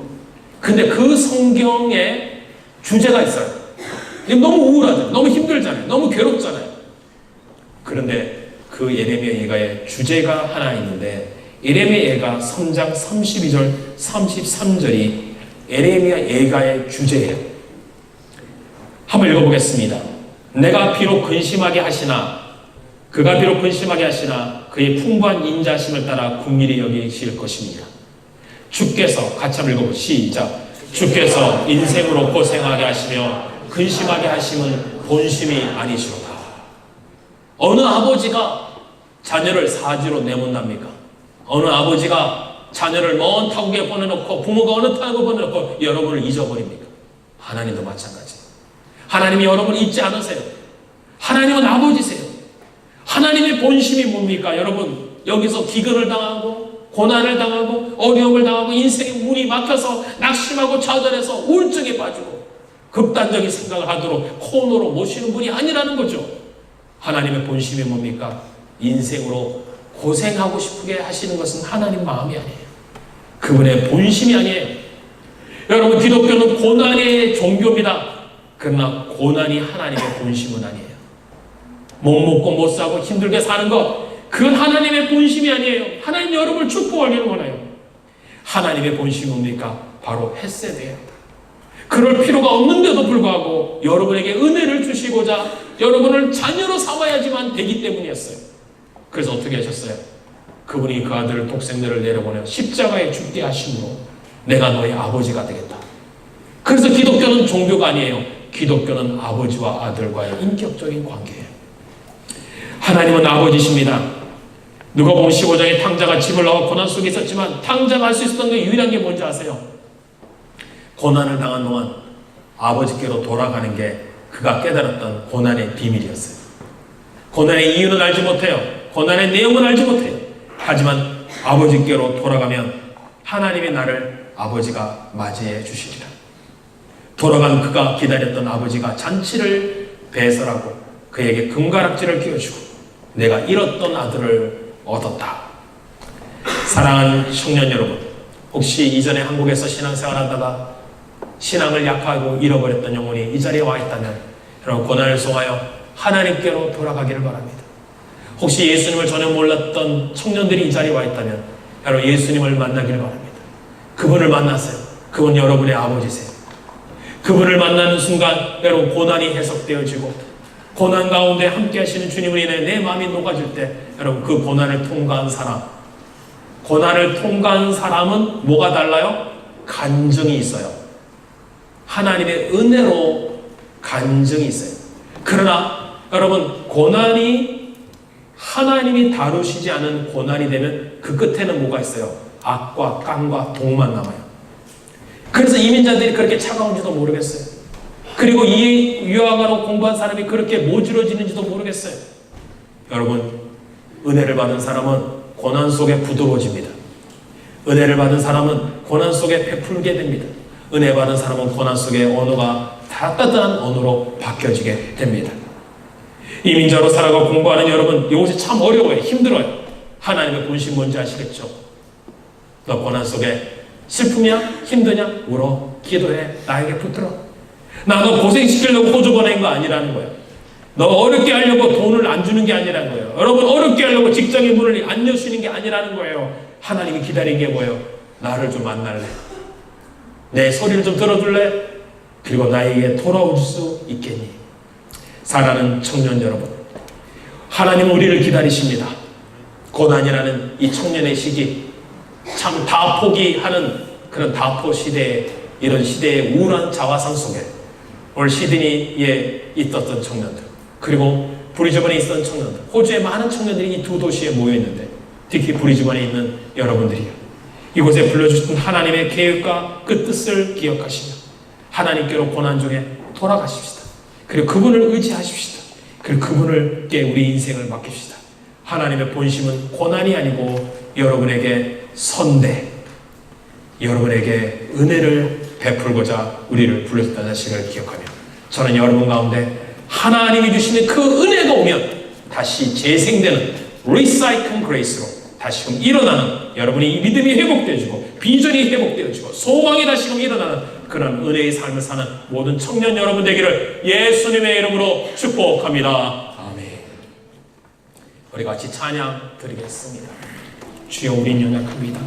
근데 그 성경에 주제가 있어요. 너무 우울하잖아요. 너무 힘들잖아요. 너무 괴롭잖아요. 그런데 그 에레미야 애가의 주제가 하나 있는데 에레미야 애가 3장 32절 33절이 에레미야 예가의 주제예요. 한번 읽어보겠습니다. 내가 비록 근심하게 하시나 그가 비록 근심하게 하시나 그의 풍부한 인자심을 따라 긍휼히 여기실 것입니다. 주께서 같이 한번 읽어보시죠. 시작. 주께서 인생으로 고생하게 하시며 근심하게 하심은 본심이 아니시로다. 어느 아버지가 자녀를 사지로 내몬납니까? 어느 아버지가 자녀를 먼 타국에 보내놓고 부모가 어느 타국에 보내놓고 여러분을 잊어버립니까? 하나님도 마찬가지. 하나님이 여러분을 잊지 않으세요. 하나님은 아버지세요. 하나님의 본심이 뭡니까? 여러분 여기서 기근을 당하고 고난을 당하고 어려움을 당하고 인생의 문이 막혀서 낙심하고 좌절해서 우울증에 빠지고 극단적인 생각을 하도록 코너로 모시는 분이 아니라는 거죠. 하나님의 본심이 뭡니까? 인생으로 고생하고 싶게 하시는 것은 하나님 마음이 아니에요. 그분의 본심이 아니에요. 여러분 기독교는 고난의 종교입니다. 그러나 고난이 하나님의 본심은 아니에요. 못 먹고 못 사고 힘들게 사는 것 그건 하나님의 본심이 아니에요. 하나님 여러분을 축복하기를 원해요. 하나님의 본심이 뭡니까? 바로 헤세드예요. 그럴 필요가 없는데도 불구하고 여러분에게 은혜를 주시고자 여러분을 자녀로 삼아야지만 되기 때문이었어요. 그래서 어떻게 하셨어요? 그분이 그 아들 독생자를 내려보내 십자가에 죽게 하심으로 내가 너의 아버지가 되겠다. 그래서 기독교는 종교가 아니에요. 기독교는 아버지와 아들과의 인격적인 관계예요. 하나님은 아버지십니다. 누가복음 15장에 탕자가 집을 나와 고난 속에 있었지만 탕자가 할 수 있었던 게 유일한 게 뭔지 아세요? 고난을 당한 동안 아버지께로 돌아가는 게 그가 깨달았던 고난의 비밀이었어요. 고난의 이유는 알지 못해요. 고난의 내용은 알지 못해요. 하지만 아버지께로 돌아가면 하나님의 나를 아버지가 맞이해 주시리라. 돌아간 그가 기다렸던 아버지가 잔치를 배설하고 그에게 금가락지를 끼워주고 내가 잃었던 아들을 얻었다. 사랑하는 청년 여러분, 혹시 이전에 한국에서 신앙생활하다가 신앙을 약하고 잃어버렸던 영혼이 이 자리에 와 있다면 여러분 고난을 통하여 하나님께로 돌아가기를 바랍니다. 혹시 예수님을 전혀 몰랐던 청년들이 이 자리에 와 있다면 여러분 예수님을 만나기를 바랍니다. 그분을 만나세요. 그분 여러분의 아버지세요. 그분을 만나는 순간 여러분 고난이 해석되어지고 고난 가운데 함께 하시는 주님을 인해 내 마음이 녹아질 때 여러분 그 고난을 통과한 사람은 뭐가 달라요? 간증이 있어요. 하나님의 은혜로 간증이 있어요. 그러나 여러분 고난이 하나님이 다루시지 않은 고난이 되면 그 끝에는 뭐가 있어요? 악과 깡과 독만 남아요. 그래서 이민자들이 그렇게 차가운지도 모르겠어요. 그리고 이 유학하러 공부한 사람이 그렇게 모질어지는지도 모르겠어요. 여러분 은혜를 받은 사람은 고난 속에 부드러워집니다. 은혜를 받은 사람은 고난 속에 베풀게 됩니다. 은혜 받은 사람은 고난 속에 언어가 따뜻한 언어로 바뀌어지게 됩니다. 이민자로 살아가고 공부하는 여러분 이곳이 참 어려워요. 힘들어요. 하나님의 본심 뭔지 아시겠죠? 너 고난 속에 슬프냐? 힘드냐? 울어. 기도해. 나에게 붙들어. 나 너 고생시키려고 호주 보낸 거 아니라는 거예요. 너 어렵게 하려고 돈을 안 주는 게 아니라는 거예요. 여러분 어렵게 하려고 직장의 문을 안 여시는 게 아니라는 거예요. 하나님이 기다린 게 뭐예요? 나를 좀 만날래. 내 소리를 좀 들어줄래? 그리고 나에게 돌아올 수 있겠니? 사랑하는 청년 여러분, 하나님은 우리를 기다리십니다. 고난이라는 이 청년의 시기, 참 다 포기하는 그런 다포 시대에 이런 시대의 우울한 자화상 속에 오늘 시드니에 있었던 청년들, 그리고 브리즈번에 있었던 청년들, 호주의 많은 청년들이 이 두 도시에 모여있는데 특히 브리즈번에 있는 여러분들이요, 이곳에 불러주신 하나님의 계획과 그 뜻을 기억하시며 하나님께로 고난 중에 돌아가십시다. 그리고 그분을 의지하십시다. 그리고 그분께 우리 인생을 맡깁시다. 하나님의 본심은 고난이 아니고 여러분에게 선대, 여러분에게 은혜를 베풀고자 우리를 불렀다는 사실을 기억하며 저는 여러분 가운데 하나님이 주시는 그 은혜가 오면 다시 재생되는 리사이클 그레이스로 다시금 일어나는, 여러분이 믿음이 회복되어지고 비전이 회복되어지고 소망이 다시금 일어나는 그런 은혜의 삶을 사는 모든 청년 여러분 되기를 예수님의 이름으로 축복합니다. 아멘. 우리 같이 찬양 드리겠습니다. 주여 우린 연약합니다.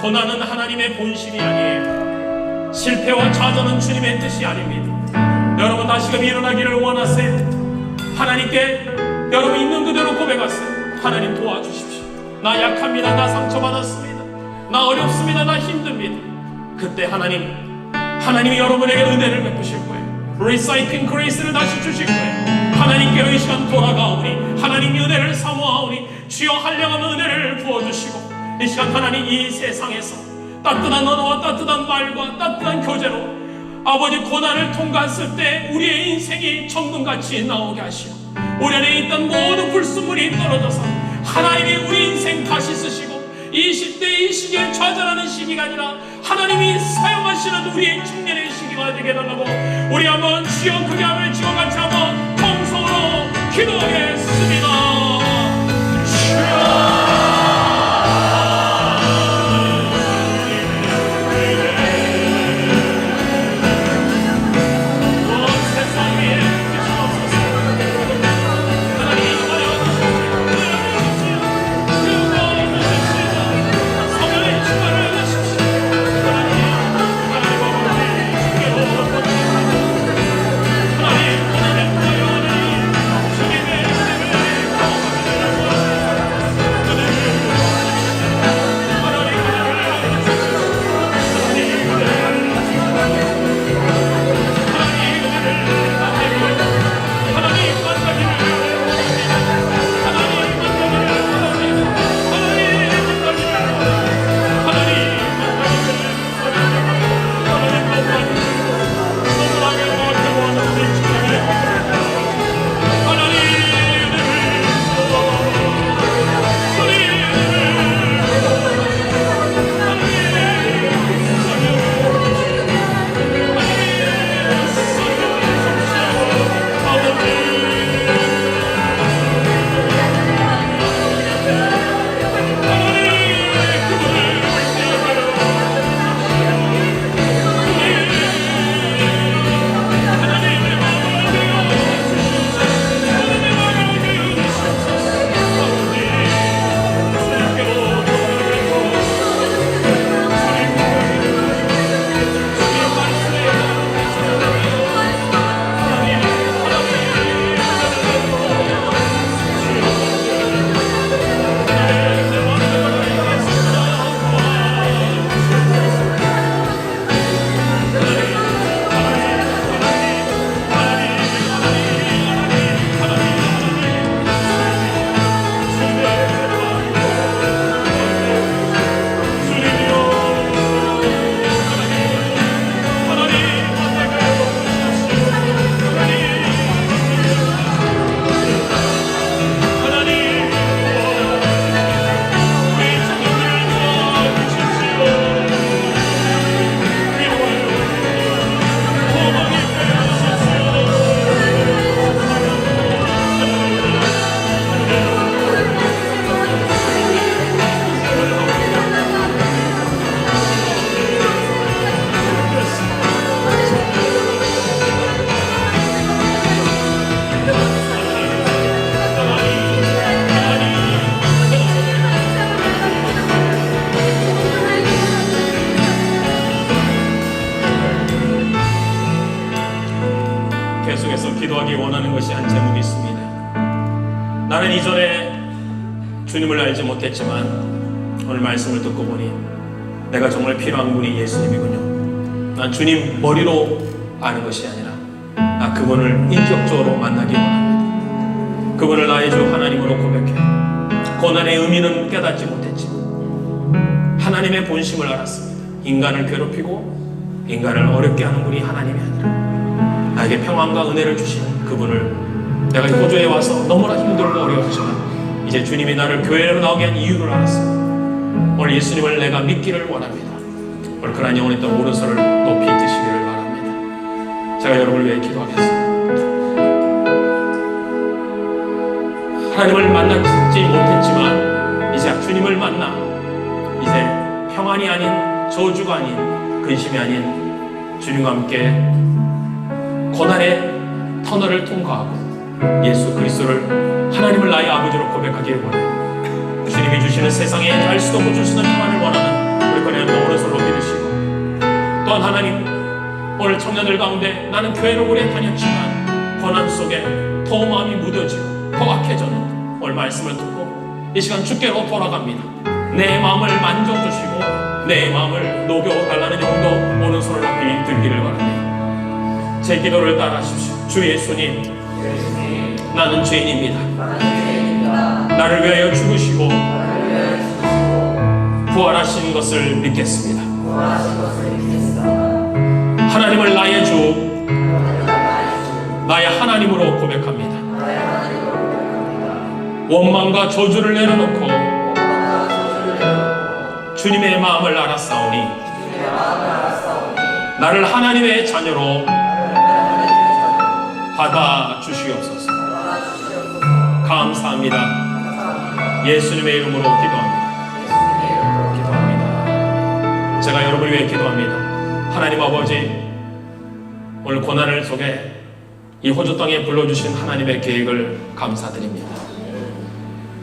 고난은 하나님의 본심이 아니에요. 실패와 좌절은 주님의 뜻이 아닙니다. 여러분 다시금 일어나기를 원하세요. 하나님께 여러분 있는 그대로 고백하세요. 하나님 도와주십시오. 나 약합니다. 나 상처받았습니다. 나 어렵습니다. 나 힘듭니다. 그때 하나님이 여러분에게 은혜를 베푸실 거예요. 리사이클 그레이스를 다시 주실 거예요. 하나님께로 이 시간 돌아가오니 하나님의 은혜를 사모하오니 주여 한량한 은혜를 부어주시고 이 시간 하나님 이 세상에서 따뜻한 언어와 따뜻한 말과 따뜻한 교제로 아버지 고난을 통과했을 때 우리의 인생이 천금같이 나오게 하시고 우리 안에 있던 모든 불순물이 떨어져서 하나님이 우리 인생 다시 쓰시고 이 시대 이 시기에 좌절하는 시기가 아니라 하나님이 사용하시는 우리의 청년의 시기가 되게 해달라고 우리 한번 주여 크게 함을 지고 같이 한번 통성으로 기도하겠습니다. 주여 기도하기 원하는 것이 한 제목이 있습니다. 나는 이전에 주님을 알지 못했지만 오늘 말씀을 듣고 보니 내가 정말 필요한 분이 예수님이군요. 난 주님 머리로 아는 것이 아니라 나 그분을 인격적으로 만나기 원합니다. 그분을 나의 주 하나님으로 고백해 고난의 의미는 깨닫지 못했지만 하나님의 본심을 알았습니다. 인간을 괴롭히고 인간을 어렵게 하는 분이 하나님이 아니라 나에게 평안과 은혜를 주시는 그분을 내가 호주에 와서 너무나 힘들고 어려웠지만 이제 주님이 나를 교회로 나오게 한 이유를 알았습니다. 오늘 예수님을 내가 믿기를 원합니다. 오늘 그러한 영혼의 또 오른손을 높이 드시기를 바랍니다. 제가 여러분을 위해 기도하겠습니다. 하나님을 만나지 못했지만 이제 주님을 만나 이제 평안이 아닌 저주가 아닌 근심이 아닌 주님과 함께 고난의 터널을 통과하고 예수 그리스도를 하나님을 나의 아버지로 고백하기를 원해요. 주님이 주시는 세상에 알 수도 없고 줄 수 없는 평안을 원하는 우리 오른손으로 믿으시고, 또한 하나님, 오늘 청년들 가운데 나는 교회를 오래 다녔지만 고난 속에 더 마음이 무뎌지고 더 악해졌는데 오늘 말씀을 듣고 이 시간 주께로 돌아갑니다. 내 마음을 만져주시고 내 마음을 녹여달라는 영도 오른손을 높이 들기를 바랍니다. 제 기도를 따라하십시오. 주 예수님, 나는 죄인입니다. 나를 위하여 죽으시고 부활하신 것을 믿겠습니다. 하나님을 나의 주, 나의 하나님으로 고백합니다. 원망과 저주를 내려놓고 주님의 마음을 알았사오니 나를 하나님의 자녀로 받아 주시옵소서. 감사합니다. 예수님의 이름으로 기도합니다. 제가 여러분을 위해 기도합니다. 하나님 아버지, 오늘 고난을 속에 이 호주 땅에 불러주신 하나님의 계획을 감사드립니다.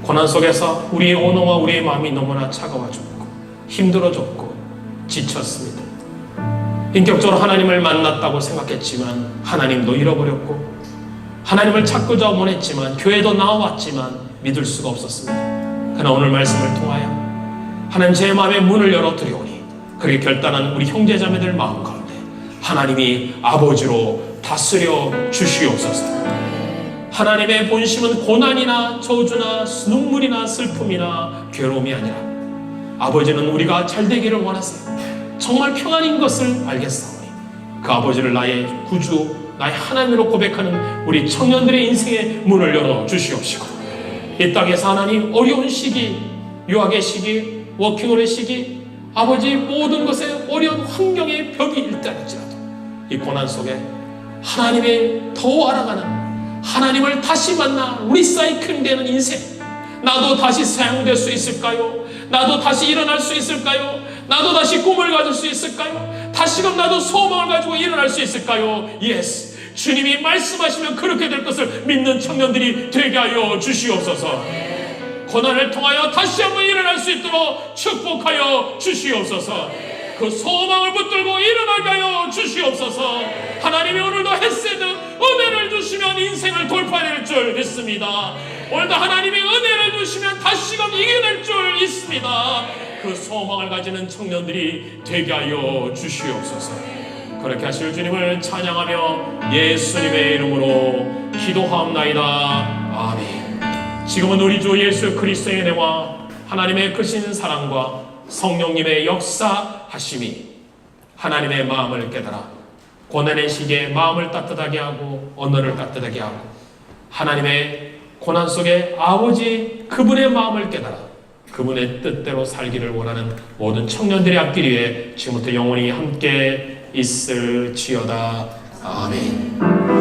고난 속에서 우리의 언어와 우리의 마음이 너무나 차가워졌고 힘들어졌고 지쳤습니다. 인격적으로 하나님을 만났다고 생각했지만 하나님도 잃어버렸고, 하나님을 찾고자 원했지만 교회도 나와왔지만 믿을 수가 없었습니다. 그러나 오늘 말씀을 통하여 하나님, 제 마음의 문을 열어드리오니 그렇게 결단한 우리 형제자매들 마음 가운데 하나님이 아버지로 다스려 주시옵소서. 하나님의 본심은 고난이나 저주나 눈물이나 슬픔이나 괴로움이 아니라 아버지는 우리가 잘 되기를 원하세요. 정말 평안인 것을 알겠사오니 그 아버지를 나의 구주, 나의 하나님으로 고백하는 우리 청년들의 인생의 문을 열어 주시옵시고, 이 땅에서 하나님 어려운 시기, 유학의 시기, 워킹홀의 시기, 아버지 모든 것에 어려운 환경의 벽이 일단할지라도 이 고난 속에 하나님의 더 알아가는, 하나님을 다시 만나 리사이클 되는 인생, 나도 다시 사용될 수 있을까요? 나도 다시 일어날 수 있을까요? 나도 다시 꿈을 가질 수 있을까요? 다시금 나도 소망을 가지고 일어날 수 있을까요? 예스, 주님이 말씀하시면 그렇게 될 것을 믿는 청년들이 되게 하여 주시옵소서. 고난을 통하여 다시 한번 일어날 수 있도록 축복하여 주시옵소서. 그 소망을 붙들고 일어나게 하여 주시옵소서. 하나님이 오늘도 헤세드 은혜를 주시면 인생을 돌파해낼 줄 믿습니다. 오늘도 하나님이 은혜를 주시면 다시금 이겨낼 줄 믿습니다. 그 소망을 가지는 청년들이 되게 하여 주시옵소서. 그렇게 하실 주님을 찬양하며 예수님의 이름으로 기도하옵나이다. 아멘. 지금은 우리 주 예수 그리스도의 은혜와 하나님의 크신 사랑과 성령님의 역사하심이 하나님의 마음을 깨달아 고난의 시기에 마음을 따뜻하게 하고 언어를 따뜻하게 하고 하나님의 고난 속에 아버지 그분의 마음을 깨달아 그분의 뜻대로 살기를 원하는 모든 청년들의 앞길 위에 지금부터 영원히 함께 있을지어다. 아멘.